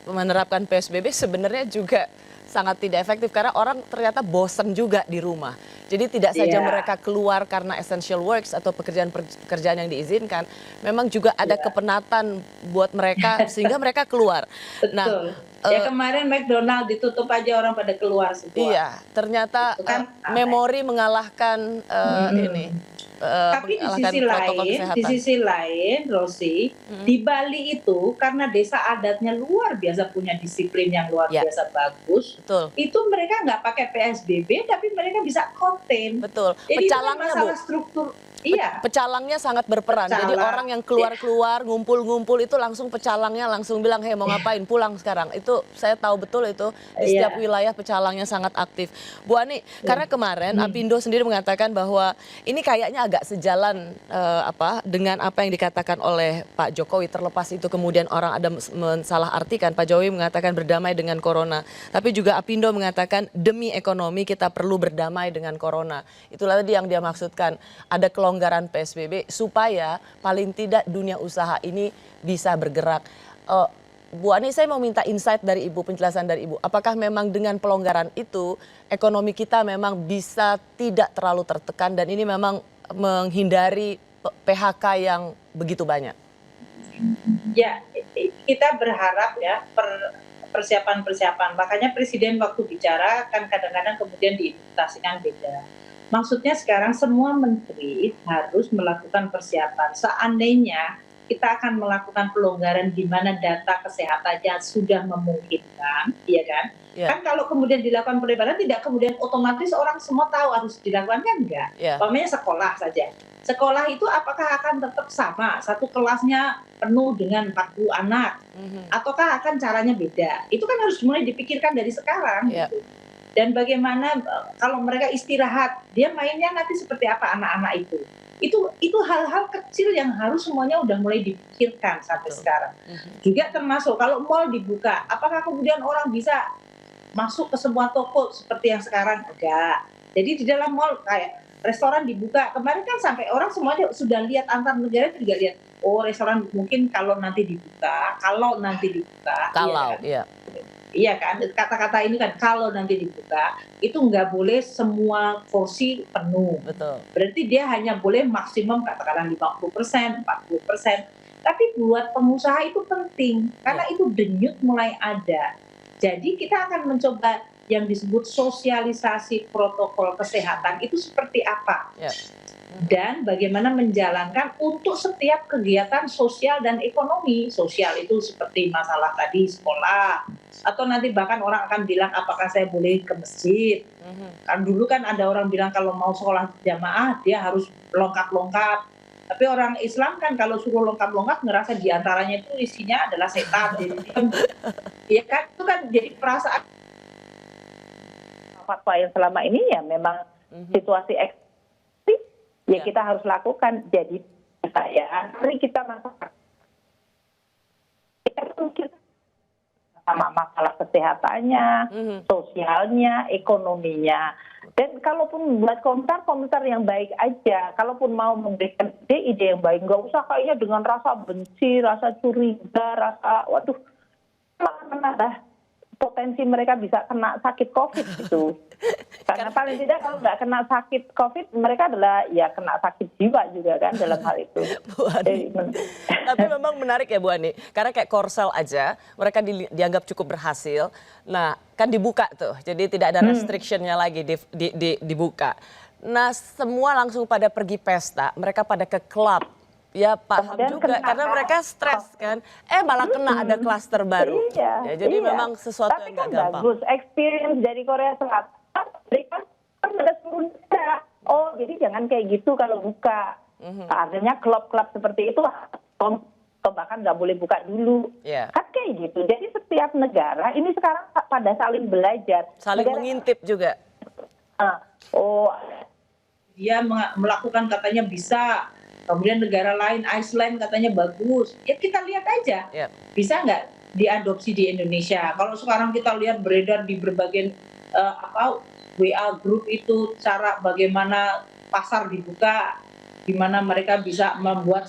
menerapkan PSBB sebenarnya juga sangat tidak efektif karena orang ternyata bosan juga di rumah. Jadi tidak saja mereka keluar karena essential works atau pekerjaan yang diizinkan, memang juga ada kepenatan buat mereka sehingga mereka keluar. Betul. Nah, kemarin McDonald ditutup aja orang pada keluar semua. Iya, ternyata memori mengalahkan ini. Tapi di sisi lain, Rosi, di Bali itu karena desa adatnya luar biasa punya disiplin yang luar biasa bagus. Betul. Itu mereka nggak pakai PSBB, tapi mereka bisa sustain. Betul. Jadi itu kan Pecalangnya, Bu. masalah struktur. Iya. Pecalangnya sangat berperan. Jadi Pecalang. orang yang keluar-keluar, ngumpul-ngumpul itu langsung pecalangnya langsung bilang, "Hei, mau ngapain? Pulang sekarang." Itu saya tahu betul itu di setiap wilayah pecalangnya sangat aktif. Bu Ani, karena kemarin Apindo sendiri mengatakan bahwa ini kayaknya agak sejalan dengan apa yang dikatakan oleh Pak Jokowi, terlepas itu kemudian orang ada mensalahartikan. Pak Jokowi mengatakan berdamai dengan corona. Tapi juga Apindo mengatakan demi ekonomi kita perlu berdamai dengan corona. Itulah tadi yang dia maksudkan. Ada kelonggaran PSBB supaya paling tidak dunia usaha ini bisa bergerak. Bu Ani, saya mau minta insight dari Ibu, penjelasan dari Ibu. Apakah memang dengan pelonggaran itu ekonomi kita memang bisa tidak terlalu tertekan dan ini memang menghindari PHK yang begitu banyak? Ya, kita berharap ya persiapan-persiapan. Makanya Presiden waktu bicara kan kadang-kadang kemudian diinterpretasikan beda. Maksudnya sekarang semua menteri harus melakukan persiapan. Seandainya kita akan melakukan pelonggaran di mana data kesehatannya sudah memungkinkan, ya kan? Yeah. Kan kalau kemudian dilakukan pelonggaran tidak kemudian otomatis orang semua tahu harus dilakukan, kan enggak? Yeah. Umpamanya sekolah saja. Sekolah itu apakah akan tetap sama? Satu kelasnya penuh dengan 40 anak. Ataukah akan caranya beda? Itu kan harus mulai dipikirkan dari sekarang. Yeah. Gitu. Dan bagaimana kalau mereka istirahat, dia mainnya nanti seperti apa anak-anak itu. Itu hal-hal kecil yang harus semuanya udah mulai dipikirkan sampai sekarang. Juga termasuk kalau mal dibuka, apakah kemudian orang bisa masuk ke semua toko seperti yang sekarang? Enggak. Jadi di dalam mal kayak restoran dibuka, kemarin kan sampai orang semuanya sudah lihat antar negara juga lihat, oh restoran mungkin kalau nanti dibuka, Kalau, iya kan? Iya kan, kata-kata ini kan kalau nanti dibuka itu nggak boleh semua kursi penuh. Betul. Berarti dia hanya boleh maksimum katakanlah 50%, 40%. Tapi buat pengusaha itu penting karena itu denyut mulai ada. Jadi kita akan mencoba yang disebut sosialisasi protokol kesehatan itu seperti apa. Dan bagaimana menjalankan untuk setiap kegiatan sosial dan ekonomi. Sosial itu seperti masalah tadi sekolah, atau nanti bahkan orang akan bilang apakah saya boleh ke masjid. Kan dulu kan ada orang bilang kalau mau sekolah jamaah dia harus lengkap-lengkap. Tapi orang Islam kan kalau suruh lengkap-lengkap ngerasa diantaranya itu isinya adalah setan. Jadi ya kan itu kan jadi perasaan. Fatwa yang selama ini ya memang situasi ekstrim. Ya kita harus lakukan. Jadi mari kita mungkin sama masalah kesehatannya, sosialnya, ekonominya. Dan kalaupun buat komentar yang baik aja, kalaupun mau memberikan ide yang baik, nggak usah kayaknya dengan rasa benci, rasa curiga, rasa waduh, malah menambah potensi mereka bisa kena sakit COVID gitu. Karena paling tidak kalau nggak kena sakit COVID, mereka adalah ya kena sakit jiwa juga kan dalam hal itu. Bu Ani. Tapi memang menarik ya Bu Ani, karena kayak Korsel aja, mereka dianggap cukup berhasil. Nah kan dibuka tuh, jadi tidak ada restrictionnya lagi dibuka. Nah semua langsung pada pergi pesta, mereka pada ke klub. Ya paham juga karena mereka stres kan, malah kena ada klaster baru. Ya, jadi memang sesuatu yang nggak gampang. Bagus, experience dari Korea Selatan, mereka kan ada turun. Oh jadi jangan kayak gitu kalau buka. Artinya klub-klub seperti itu bahkan nggak boleh buka dulu. Kan kayak gitu. Jadi setiap negara ini sekarang pada saling belajar. Saling mengintip juga. Dia melakukan katanya bisa. Kemudian negara lain, Iceland katanya bagus. Ya kita lihat aja, bisa nggak diadopsi di Indonesia. Kalau sekarang kita lihat beredar di berbagai WA group itu, cara bagaimana pasar dibuka, di mana mereka bisa membuat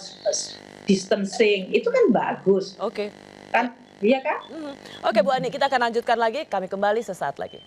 distancing, itu kan bagus. Oke. Kan, iya kan? Oke Bu Ani, kita akan lanjutkan lagi, kami kembali sesaat lagi.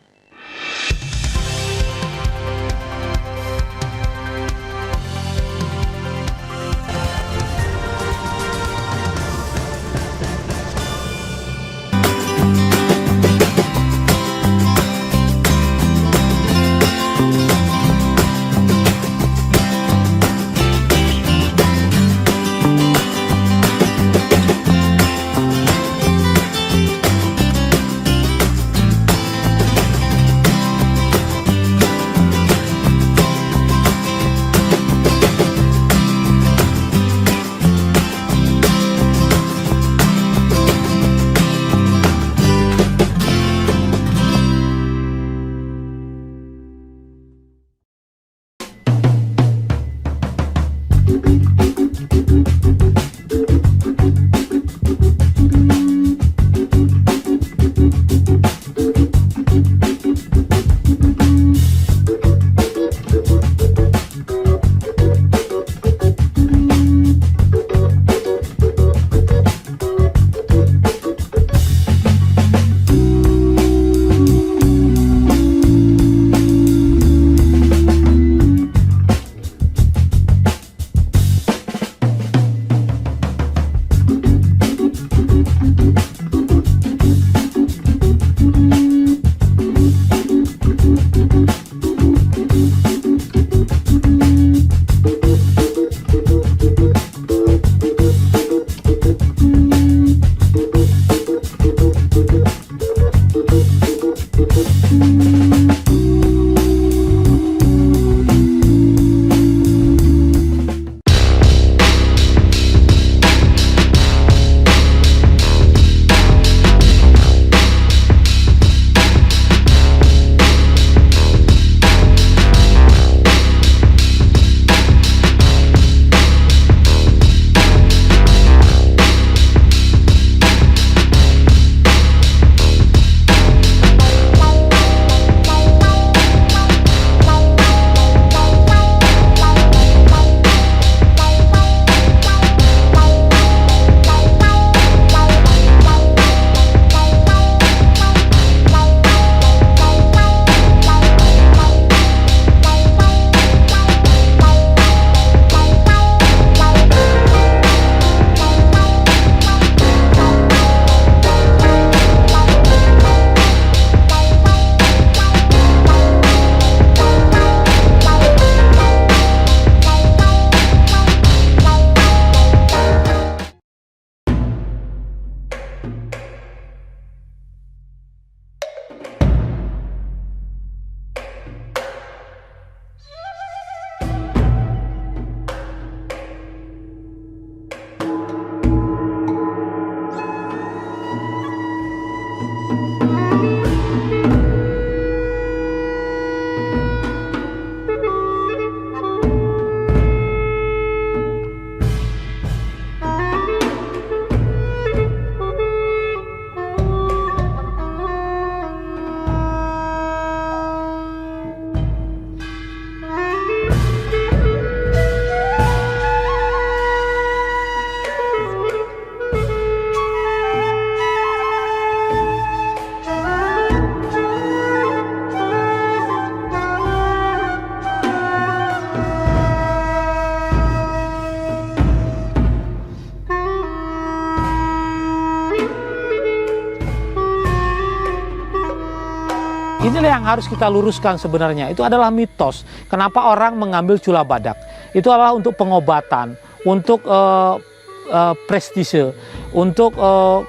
Inilah yang harus kita luruskan sebenarnya. Itu adalah mitos. Kenapa orang mengambil cula badak? Itu adalah untuk pengobatan, untuk prestise, untuk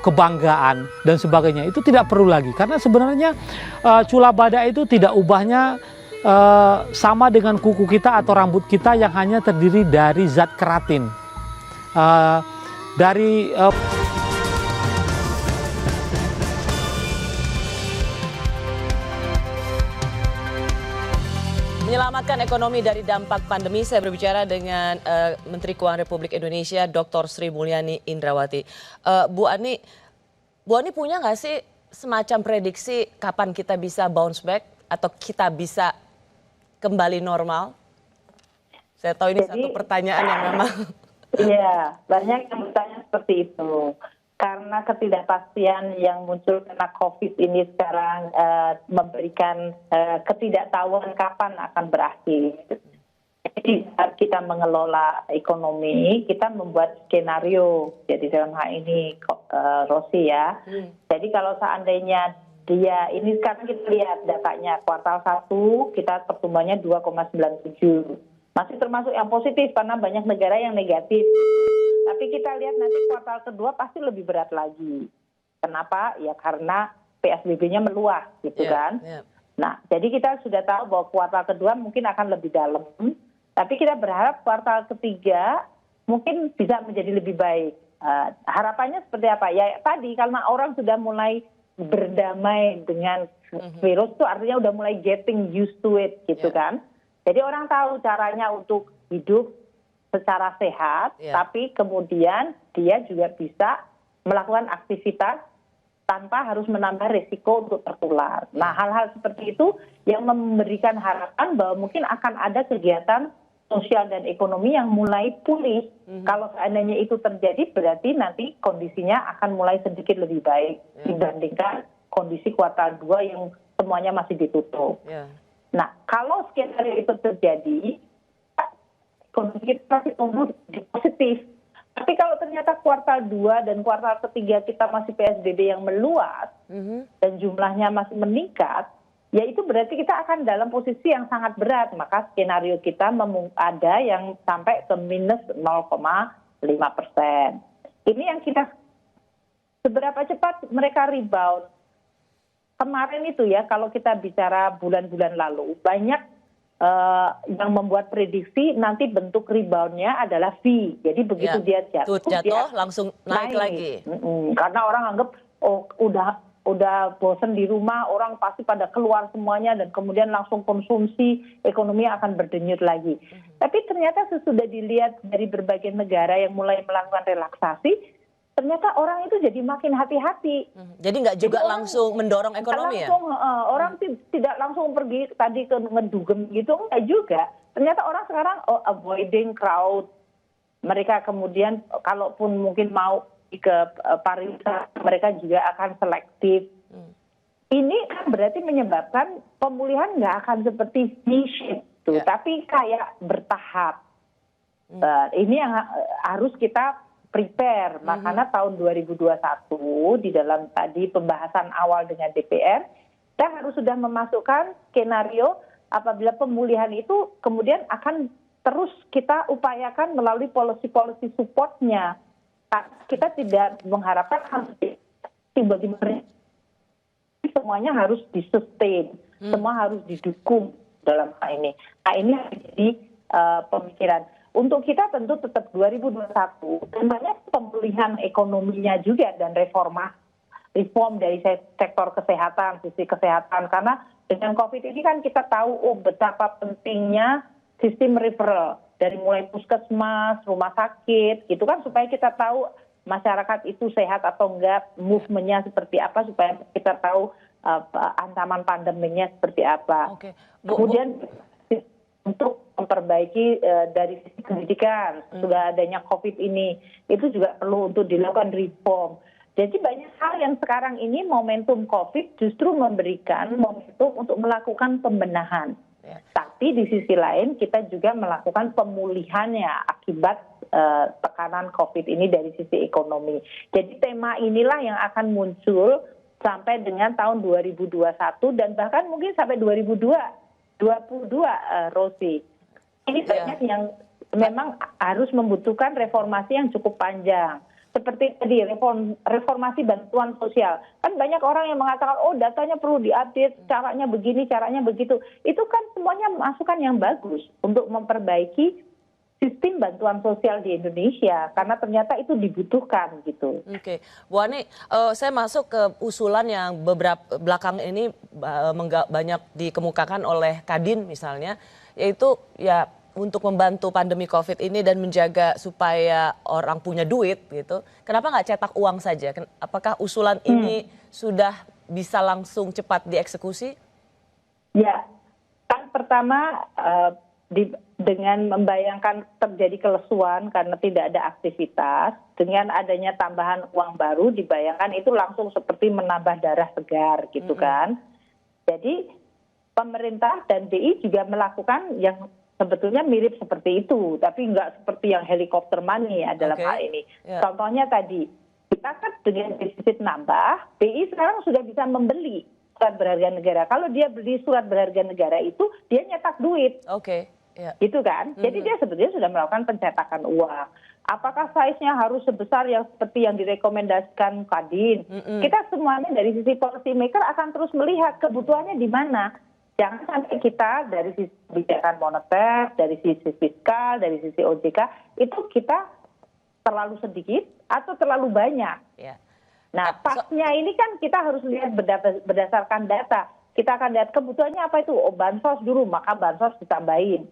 kebanggaan dan sebagainya. Itu tidak perlu lagi. Karena sebenarnya cula badak itu tidak ubahnya sama dengan kuku kita atau rambut kita yang hanya terdiri dari zat keratin. Menyelamatkan ekonomi dari dampak pandemi, saya berbicara dengan Menteri Keuangan Republik Indonesia, Dr. Sri Mulyani Indrawati. Bu Ani punya nggak sih semacam prediksi kapan kita bisa bounce back atau kita bisa kembali normal? Saya tahu ini satu pertanyaan yang memang. Iya, banyak yang bertanya seperti itu. Karena ketidakpastian yang muncul karena COVID ini sekarang memberikan ketidaktahuan kapan akan berakhir. Jadi saat kita mengelola ekonomi, kita membuat skenario. Jadi dalam hal ini Rosi ya. Jadi kalau seandainya ini sekarang kita lihat datanya kuartal 1 kita pertumbuhannya 2,97. Masih termasuk yang positif karena banyak negara yang negatif. Tapi kita lihat nanti kuartal kedua pasti lebih berat lagi. Kenapa? Ya karena PSBB-nya meluas gitu kan. Nah, jadi kita sudah tahu bahwa kuartal kedua mungkin akan lebih dalam. Tapi kita berharap kuartal ketiga mungkin bisa menjadi lebih baik. Harapannya seperti apa? Ya tadi karena orang sudah mulai berdamai dengan virus itu artinya udah mulai getting used to it gitu kan. Jadi orang tahu caranya untuk hidup secara sehat, Ya. tapi kemudian dia juga bisa melakukan aktivitas tanpa harus menambah risiko untuk tertular. Nah, hal-hal seperti itu yang memberikan harapan bahwa mungkin akan ada kegiatan sosial dan ekonomi yang mulai pulih. Kalau seandainya itu terjadi, berarti nanti kondisinya akan mulai sedikit lebih baik dibandingkan kondisi kuartal 2 yang semuanya masih ditutup. Ya. Nah, kalau skenario itu terjadi, ekonomi kita masih tumbuh di positif. Tapi kalau ternyata kuartal 2 dan kuartal ketiga kita masih PSBB yang meluas dan jumlahnya masih meningkat, ya itu berarti kita akan dalam posisi yang sangat berat. Maka skenario kita ada yang sampai ke minus 0,5%. Ini yang kita, seberapa cepat mereka rebound. Kemarin itu ya, kalau kita bicara bulan-bulan lalu, banyak yang membuat prediksi nanti bentuk reboundnya adalah V. Jadi begitu dia jatuh, dia langsung naik lagi. Karena orang anggap udah bosen di rumah, orang pasti pada keluar semuanya dan kemudian langsung konsumsi, ekonomi akan berdenyut lagi. Tapi ternyata sesudah dilihat dari berbagai negara yang mulai melakukan relaksasi, ternyata orang itu jadi makin hati-hati. Jadi nggak juga langsung mendorong ekonomi langsung, orang tidak langsung pergi tadi ke ngedugem gitu, enggak juga. Ternyata orang sekarang avoiding crowd. Mereka kemudian kalaupun mungkin mau ke pariwisata, mereka juga akan selektif. Ini kan berarti menyebabkan pemulihan nggak akan seperti V-shape, tapi kayak bertahap. Ini yang harus kita prepare. Makanya tahun 2021 di dalam tadi pembahasan awal dengan DPR, kita harus sudah memasukkan skenario apabila pemulihan itu kemudian akan terus kita upayakan melalui policy-policy supportnya. Kita tidak mengharapkan harus tiba-tiba semuanya harus disustain, semua harus didukung dalam hal ini. Nah, ini jadi pemikiran. Untuk kita tentu tetap 2021, dan banyak pemulihan ekonominya juga dan reform dari sektor kesehatan, sisi kesehatan. Karena dengan COVID ini kan kita tahu betapa pentingnya sistem referral. Dari mulai puskesmas, rumah sakit, gitu kan supaya kita tahu masyarakat itu sehat atau enggak, movementnya seperti apa, supaya kita tahu ancaman pandeminya seperti apa. Kemudian untuk memperbaiki dari sisi pendidikan, sudah adanya COVID ini, itu juga perlu untuk dilakukan reform. Jadi banyak hal yang sekarang ini momentum COVID justru memberikan momentum untuk melakukan pembenahan. Tapi di sisi lain kita juga melakukan pemulihannya akibat tekanan COVID ini dari sisi ekonomi. Jadi tema inilah yang akan muncul sampai dengan tahun 2021 dan bahkan mungkin sampai 2022, Rosi. Ini banyak yang memang harus membutuhkan reformasi yang cukup panjang. Seperti tadi reformasi bantuan sosial. Kan banyak orang yang mengatakan, oh datanya perlu diupdate, caranya begini, caranya begitu. Itu kan semuanya masukan yang bagus untuk memperbaiki sistem bantuan sosial di Indonesia. Karena ternyata itu dibutuhkan gitu. Oke, Bu Ani, saya masuk ke usulan yang beberapa belakang ini banyak dikemukakan oleh Kadin misalnya, yaitu ya untuk membantu pandemi COVID ini dan menjaga supaya orang punya duit gitu. Kenapa nggak cetak uang saja? Apakah usulan ini sudah bisa langsung cepat dieksekusi? Ya, kan pertama dengan membayangkan terjadi kelesuan karena tidak ada aktivitas, dengan adanya tambahan uang baru dibayangkan itu langsung seperti menambah darah segar gitu kan. Jadi pemerintah dan DI juga melakukan yang sebetulnya mirip seperti itu, tapi nggak seperti yang helikopter money ya dalam hal ini. Contohnya tadi, kita kan dengan defisit nambah, BI sekarang sudah bisa membeli surat berharga negara. Kalau dia beli surat berharga negara itu, dia nyetak duit. Gitu kan? Jadi dia sebetulnya sudah melakukan pencetakan uang. Apakah size-nya harus sebesar yang seperti yang direkomendasikan Kadin? Kita semuanya dari sisi policy maker akan terus melihat kebutuhannya di mana. Jangan sampai kita dari sisi kebijakan moneter, dari sisi fiskal, dari sisi OJK, itu kita terlalu sedikit atau terlalu banyak. Nah, pasnya ini kan kita harus lihat berdasarkan data. Kita akan lihat kebutuhannya apa itu. Oh, bansos dulu, maka bansos ditambahin.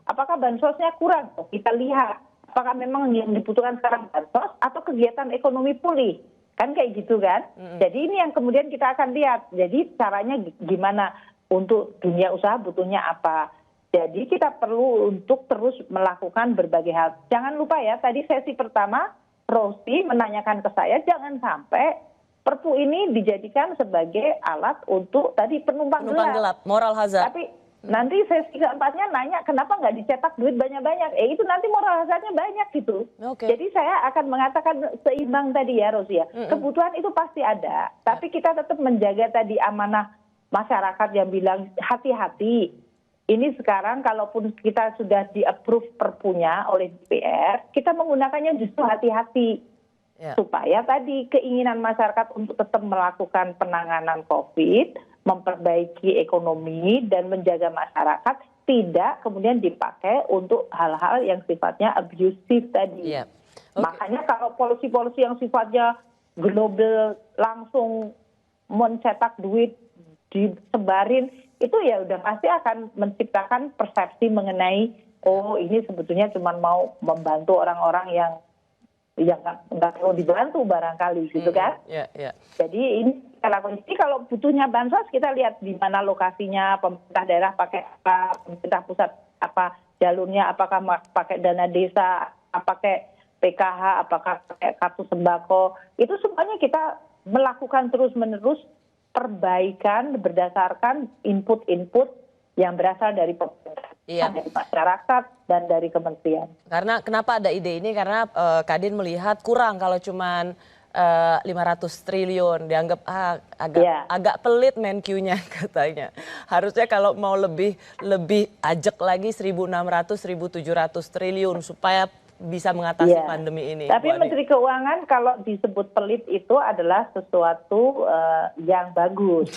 apakah bansosnya kurang? Kita lihat apakah memang yang dibutuhkan sekarang bansos atau kegiatan ekonomi pulih. Kan kayak gitu kan. Jadi ini yang kemudian kita akan lihat. Jadi caranya gimana untuk dunia usaha butuhnya apa. Jadi kita perlu untuk terus melakukan berbagai hal. Jangan lupa ya, tadi sesi pertama Rosi menanyakan ke saya, jangan sampai Perpu ini dijadikan sebagai alat untuk tadi penumpang gelap. Moral hazard. Tapi nanti sesi keempatnya nanya kenapa nggak dicetak duit banyak-banyak. Itu nanti moral hazardnya banyak gitu. Jadi saya akan mengatakan seimbang tadi ya Rosia. Kebutuhan itu pasti ada. Tapi kita tetap menjaga tadi amanah masyarakat yang bilang hati-hati. Ini sekarang kalaupun kita sudah di-approve perpunya oleh DPR, kita menggunakannya justru hati-hati. Supaya tadi keinginan masyarakat untuk tetap melakukan penanganan COVID, memperbaiki ekonomi dan menjaga masyarakat tidak kemudian dipakai untuk hal-hal yang sifatnya abusive tadi. Makanya kalau polisi-polisi yang sifatnya global langsung mencetak duit disebarin itu ya udah pasti akan menciptakan persepsi mengenai oh ini sebetulnya cuma mau membantu orang-orang yang nggak perlu dibantu barangkali gitu kan. Jadi ini jadi kalau butuhnya bansos kita lihat di mana lokasinya, pemerintah daerah pakai apa, pemerintah pusat apa jalurnya, apakah pakai dana desa, pakai PKH, apakah pakai kartu sembako, itu semuanya kita melakukan terus-menerus perbaikan berdasarkan input-input yang berasal dari pemerintah, dari masyarakat dan dari kementerian. Karena kenapa ada ide ini? Karena Kadin melihat kurang kalau cuman 500 triliun dianggap agak pelit Menkyu-nya katanya. Harusnya kalau mau lebih ajak lagi 1.600 1.700 triliun supaya bisa mengatasi pandemi ini. Tapi Menteri Keuangan kalau disebut pelit itu adalah sesuatu yang bagus.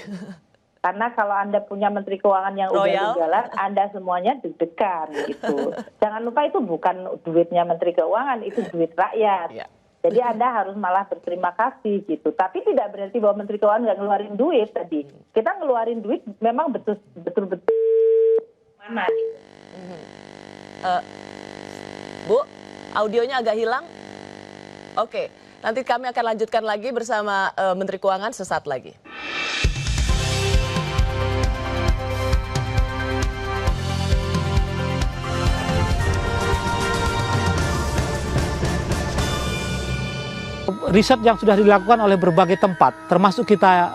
Karena kalau Anda punya Menteri Keuangan yang udah jalan, Anda semuanya deg-degan gitu. Jangan lupa itu bukan duitnya Menteri Keuangan, itu duit rakyat. Jadi Anda harus malah berterima kasih gitu. Tapi tidak berarti bahwa Menteri Keuangan nggak ngeluarin duit tadi. Kita ngeluarin duit memang betul-betul mana gitu. Bu, audionya agak hilang? Oke, nanti kami akan lanjutkan lagi bersama Menteri Keuangan sesaat lagi. Riset yang sudah dilakukan oleh berbagai tempat, termasuk kita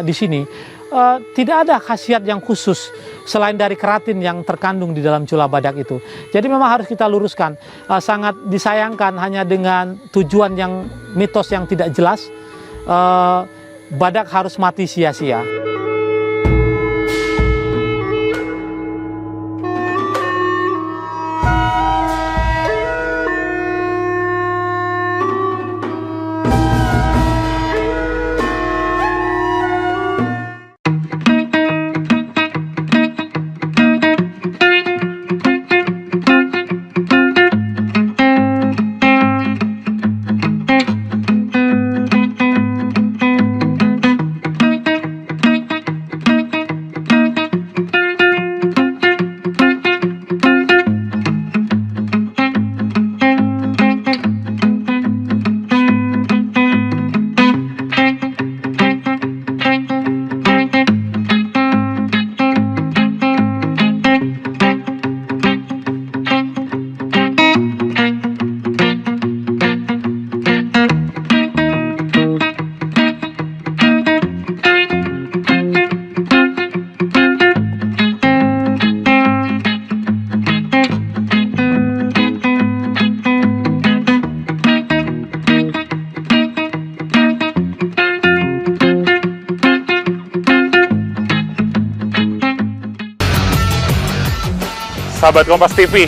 di sini, tidak ada khasiat yang khusus selain dari keratin yang terkandung di dalam cula badak itu. Jadi memang harus kita luruskan, sangat disayangkan hanya dengan tujuan yang mitos yang tidak jelas, badak harus mati sia-sia. Sahabat Kompas TV,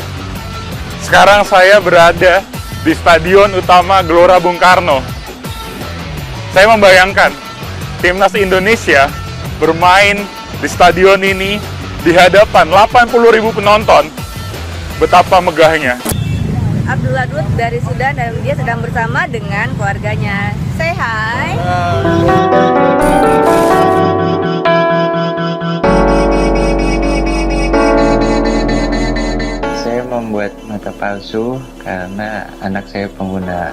sekarang saya berada di Stadion Utama Gelora Bung Karno. Saya membayangkan Timnas Indonesia bermain di stadion ini di hadapan 80.000 penonton. Betapa megahnya. Abdullah Dut dari Sudan dan dia sedang bersama dengan keluarganya. Say hi. Saya membuat mata palsu karena anak saya pengguna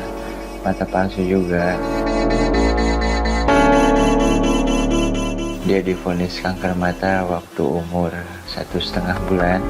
mata palsu juga. Dia divonis kanker mata waktu umur 1,5 bulan.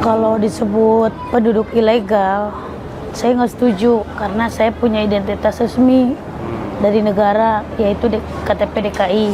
Kalau disebut penduduk ilegal, saya nggak setuju karena saya punya identitas resmi dari negara, yaitu KTP DKI.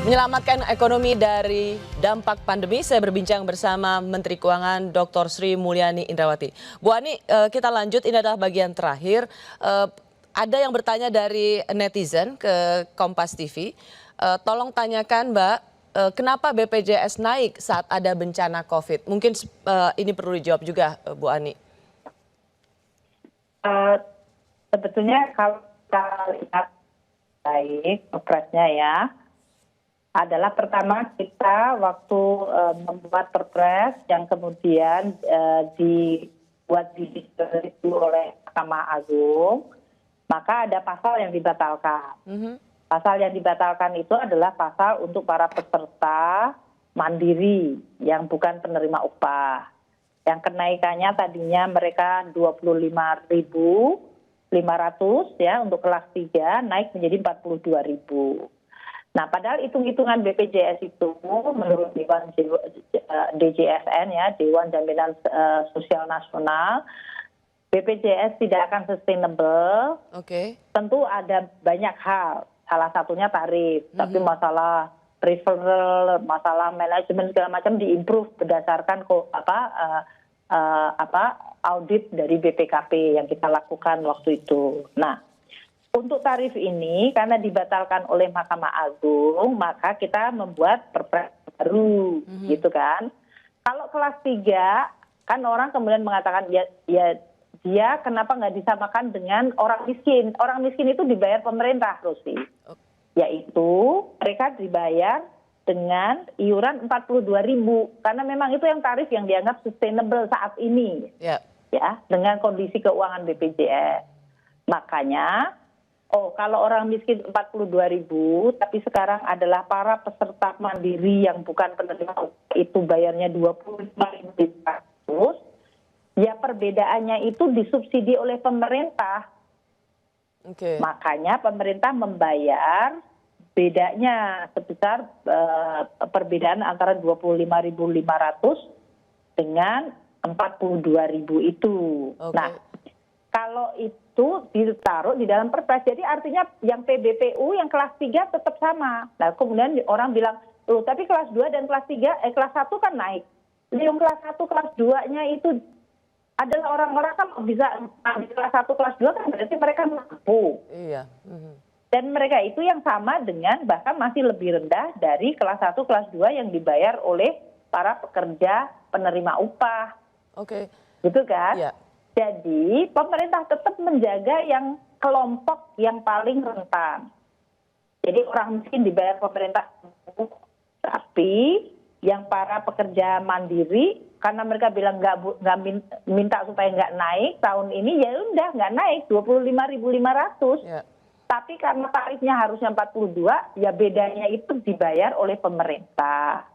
Menyelamatkan ekonomi dari dampak pandemi, saya berbincang bersama Menteri Keuangan Dr. Sri Mulyani Indrawati. Bu Ani, kita lanjut, ini adalah bagian terakhir. Ada yang bertanya dari netizen ke Kompas TV, tolong tanyakan Mbak, kenapa BPJS naik saat ada bencana COVID? Mungkin ini perlu dijawab juga Bu Ani. Sebetulnya kalau kita lihat baik Perpresnya ya, adalah pertama kita waktu membuat Perpres yang kemudian dibuat itu oleh Mahkamah Agung, maka ada pasal yang dibatalkan. Pasal yang dibatalkan itu adalah pasal untuk para peserta mandiri yang bukan penerima upah. Yang kenaikannya tadinya mereka 25.000 ya untuk kelas 3 naik menjadi 42.000. Nah, padahal hitung-hitungan BPJS itu menurut Dewan DJSN ya, Dewan Jaminan Sosial Nasional, BPJS tidak akan sustainable. Tentu ada banyak hal. Salah satunya tarif, tapi masalah referral, masalah manajemen segala macam diimprove berdasarkan audit dari BPKP yang kita lakukan waktu itu. Nah, untuk tarif ini karena dibatalkan oleh Mahkamah Agung, maka kita membuat perpres baru, gitu kan. Kalau kelas 3, kan orang kemudian mengatakan ya dia kenapa nggak disamakan dengan orang miskin? Orang miskin itu dibayar pemerintah, Rosi. Yaitu mereka dibayar dengan iuran 42.000 karena memang itu yang tarif yang dianggap sustainable saat ini. Ya, dengan kondisi keuangan BPJS. Makanya kalau orang miskin 42.000, tapi sekarang adalah para peserta mandiri yang bukan penerima itu bayarnya 25.500, ya perbedaannya itu disubsidi oleh pemerintah. Makanya pemerintah membayar bedanya sebesar perbedaan antara 25.500 dengan 42.000 itu. Nah, kalau itu ditaruh di dalam perpres, jadi artinya yang PBPU yang kelas 3 tetap sama. Nah, kemudian orang bilang, loh tapi kelas 2 dan kelas 3, kelas 1 kan naik. Yang kelas 1, kelas 2-nya itu adalah orang-orang kan bisa di kelas 1, kelas 2 kan berarti mereka mampu. Iya. Dan mereka itu yang sama dengan bahkan masih lebih rendah dari kelas 1, kelas 2 yang dibayar oleh para pekerja penerima upah. Gitu kan? Iya. Jadi pemerintah tetap menjaga yang kelompok yang paling rentan. Jadi orang miskin dibayar pemerintah, tapi yang para pekerja mandiri karena mereka bilang nggak minta supaya nggak naik tahun ini, ya udah nggak naik 25.500. Tapi karena tarifnya harusnya 42, ya bedanya itu dibayar oleh pemerintah.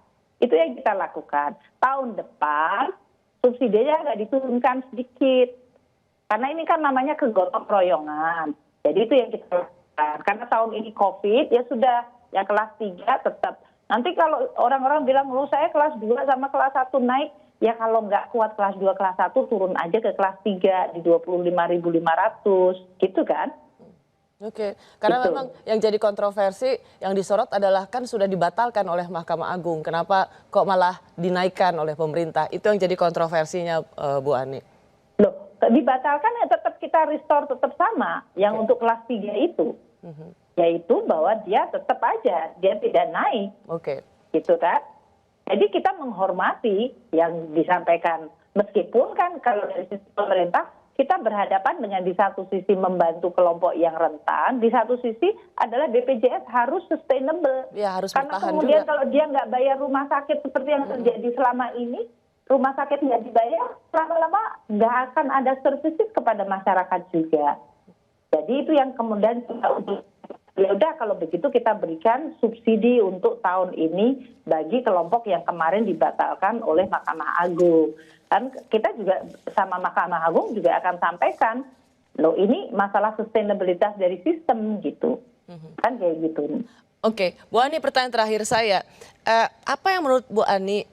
Itu yang kita lakukan. Tahun depan subsidinya nggak diturunkan sedikit. Karena ini kan namanya kegotong royongan. Jadi itu yang kita lakukan. Karena tahun ini COVID, ya sudah, yang kelas 3 tetap. Nanti kalau orang-orang bilang, loh saya kelas 2 sama kelas 1 naik, ya kalau nggak kuat kelas 2, kelas 1 turun aja ke kelas 3 di 25.500. Gitu kan? Karena memang yang jadi kontroversi yang disorot adalah kan sudah dibatalkan oleh Mahkamah Agung. Kenapa kok malah dinaikkan oleh pemerintah? Itu yang jadi kontroversinya, Bu Ani. Loh, dibatalkan ya tetap kita restore tetap sama yang untuk kelas 3 itu. Yaitu bahwa dia tetap aja, dia tidak naik. Gitu kan? Jadi kita menghormati yang disampaikan. Meskipun kan kalau dari sisi pemerintah, kita berhadapan dengan di satu sisi membantu kelompok yang rentan, di satu sisi adalah BPJS harus sustainable. Ya, harus karena bertahan kemudian juga. Kalau dia nggak bayar rumah sakit seperti yang terjadi selama ini, rumah sakit nggak dibayar, lama-lama nggak akan ada services kepada masyarakat juga. Jadi itu yang kemudian ya udah kalau begitu kita berikan subsidi untuk tahun ini bagi kelompok yang kemarin dibatalkan oleh Mahkamah Agung. Kan kita juga sama Mahkamah Agung juga akan sampaikan, loh ini masalah sustainabilitas dari sistem gitu. Kan kayak gitu. Bu Ani, pertanyaan terakhir saya. Apa yang menurut Bu Ani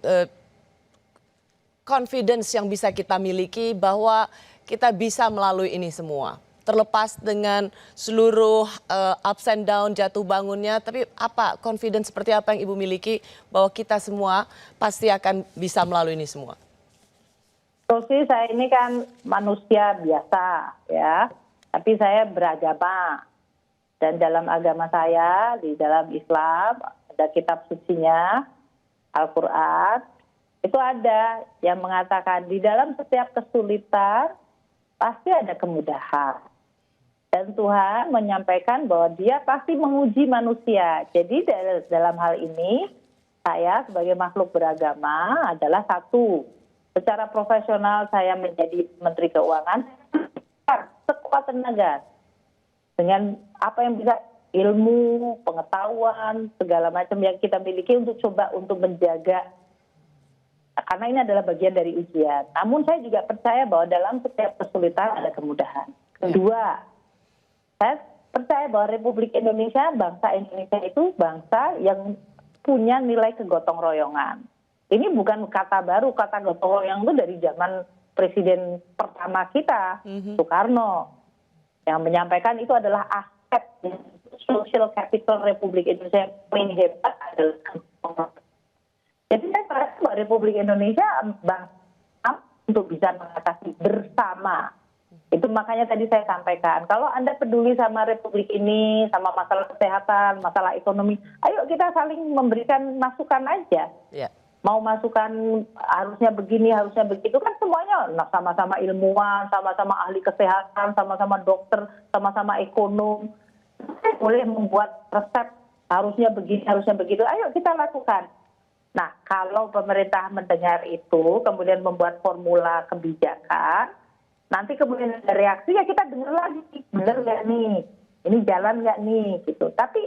confidence yang bisa kita miliki bahwa kita bisa melalui ini semua? Terlepas dengan seluruh ups and down, jatuh bangunnya, tapi apa confidence seperti apa yang Ibu miliki bahwa kita semua pasti akan bisa melalui ini semua? Rosi, saya ini kan manusia biasa ya, tapi saya beragama. Dan dalam agama saya, di dalam Islam, ada kitab sucinya, Al-Quran, itu ada yang mengatakan di dalam setiap kesulitan, pasti ada kemudahan. Dan Tuhan menyampaikan bahwa dia pasti menguji manusia. Jadi dalam hal ini, saya sebagai makhluk beragama adalah satu, secara profesional saya menjadi Menteri Keuangan, sekuat tenaga. Dengan apa yang bisa ilmu, pengetahuan, segala macam yang kita miliki untuk coba untuk menjaga. Karena ini adalah bagian dari ujian. Namun saya juga percaya bahwa dalam setiap kesulitan ada kemudahan. Kedua, Saya percaya bahwa Republik Indonesia, bangsa Indonesia itu bangsa yang punya nilai kegotong royongan. Ini bukan kata baru, kata gotong royong itu dari zaman presiden pertama kita, Soekarno, yang menyampaikan itu adalah aset social capital Republik Indonesia yang paling hebat adalah gotong royong. Jadi saya merasa bahwa Republik Indonesia bangsa untuk bisa mengatasi bersama. Itu makanya tadi saya sampaikan, kalau Anda peduli sama Republik ini, sama masalah kesehatan, masalah ekonomi, ayo kita saling memberikan masukan aja. Ya. Mau masukan harusnya begini, harusnya begitu, kan semuanya sama-sama ilmuwan, sama-sama ahli kesehatan, sama-sama dokter, sama-sama ekonom. Boleh membuat resep, harusnya begini, harusnya begitu, ayo kita lakukan. Nah, kalau pemerintah mendengar itu, kemudian membuat formula kebijakan, nanti kemudian ada reaksi, ya kita dengar lagi, benar nggak nih, ini jalan nggak nih, gitu. Tapi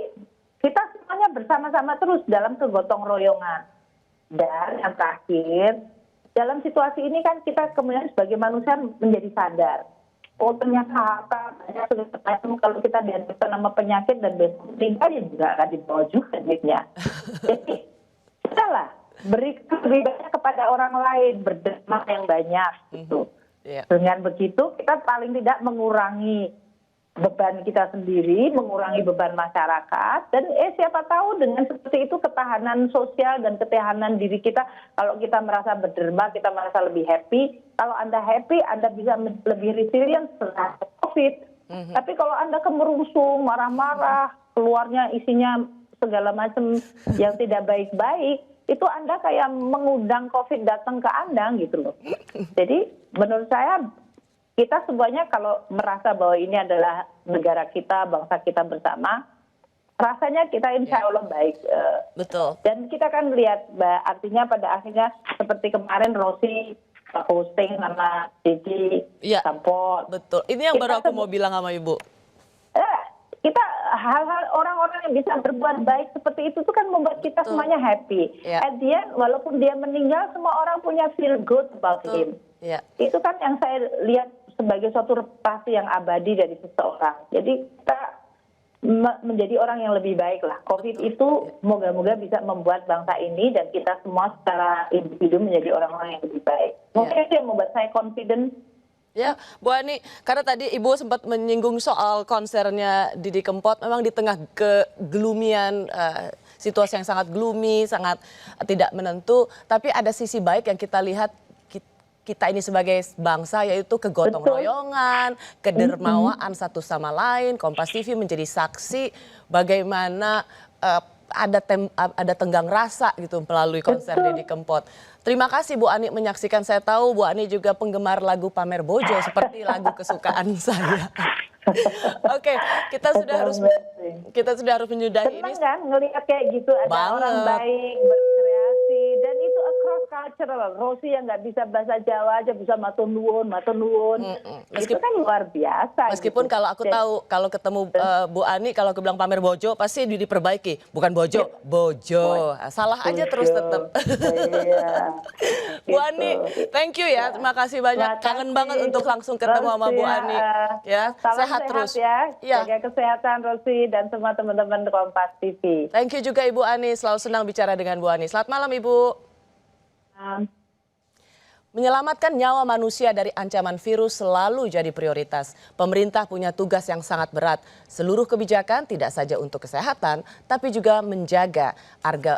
kita semuanya bersama-sama terus dalam kegotong royongan. Dan yang terakhir, dalam situasi ini kan kita kemudian sebagai manusia menjadi sadar, oh ternyata banyak macam kalau kita dianggap nama penyakit dan besok meninggal ya juga akan dibawa juga duitnya. Jadi kita lah beri lebih banyak kepada orang lain, berderma yang banyak, gitu. Yeah. Dengan begitu kita paling tidak mengurangi beban kita sendiri, mengurangi beban masyarakat, dan siapa tahu dengan seperti itu ketahanan sosial dan ketahanan diri kita, kalau kita merasa berderma, kita merasa lebih happy. Kalau Anda happy, Anda bisa lebih resilient terhadap COVID. Tapi kalau Anda kemerungsung, marah-marah, keluarnya isinya segala macam yang tidak baik-baik, itu Anda kayak mengundang COVID datang ke Anda gitu loh. Jadi menurut saya kita semuanya kalau merasa bahwa ini adalah negara kita, bangsa kita bersama, rasanya kita insya Allah baik. Betul. Dan kita kan lihat, artinya pada akhirnya seperti kemarin Rosi hosting sama Didi Sampot. Betul. Ini yang baru aku mau bilang sama Ibu. Kita hal-hal orang-orang yang bisa berbuat baik seperti itu tuh kan membuat kita semuanya happy. At the end, walaupun dia meninggal, semua orang punya feel good about him. Itu kan yang saya lihat sebagai suatu reputasi yang abadi dari seseorang. Jadi kita menjadi orang yang lebih baik lah. COVID itu moga-moga bisa membuat bangsa ini dan kita semua secara individu menjadi orang-orang yang lebih baik. Mungkin itu yang membuat saya confident. Ya, Bu Ani, karena tadi Ibu sempat menyinggung soal konsernya Didi Kempot, memang di tengah kegelumian, situasi yang sangat gloomy, sangat tidak menentu, tapi ada sisi baik yang kita lihat kita ini sebagai bangsa, yaitu kegotong royongan, kedermawaan satu sama lain. Kompas TV menjadi saksi bagaimana ada tenggang rasa gitu melalui konser Didi Kempot. Terima kasih Bu Ani menyaksikan. Saya tahu Bu Ani juga penggemar lagu Pamer Bojo seperti lagu kesukaan saya. Oke, kita sudah harus menyudahi ini. Senang kan ngelihat kayak gitu, ada orang baik berkreasi, dan itu across cultural. Rosi yang nggak bisa bahasa Jawa aja bisa matur nuwun. Itu kan luar biasa. Meskipun gitu. kalau aku tahu, kalau ketemu Bu Ani, kalau aku bilang Pamer Bojo pasti diperbaiki, bukan Bojo, Bojo. Salah aja terus tetap. Iya. Bu Ani, thank you ya, terima kasih banyak. Kangen banget untuk langsung ketemu sama Bu Ani. Ya, sehat terus. Ya. Jaga kesehatan Rosi dan semua teman-teman Kompas TV. Thank you juga Ibu Ani, selalu senang bicara dengan Bu Ani. Selamat malam Ibu. Menyelamatkan nyawa manusia dari ancaman virus selalu jadi prioritas. Pemerintah punya tugas yang sangat berat. Seluruh kebijakan tidak saja untuk kesehatan, tapi juga menjaga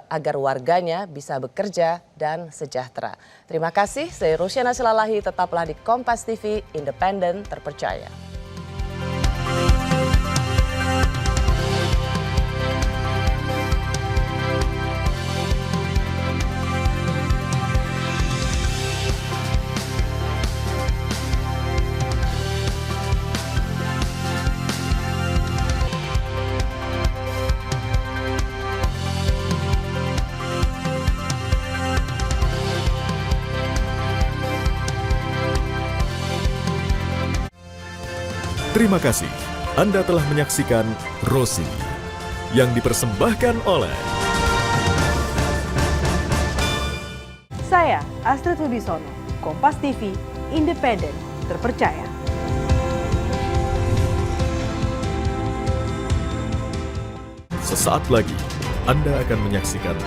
agar warganya bisa bekerja dan sejahtera. Terima kasih, saya Rusyana Silalahi, tetaplah di Kompas TV, independen, terpercaya. Terima kasih Anda telah menyaksikan Rosi yang dipersembahkan oleh saya Astrid Wibisono, Kompas TV, independen, terpercaya. Sesaat lagi, Anda akan menyaksikan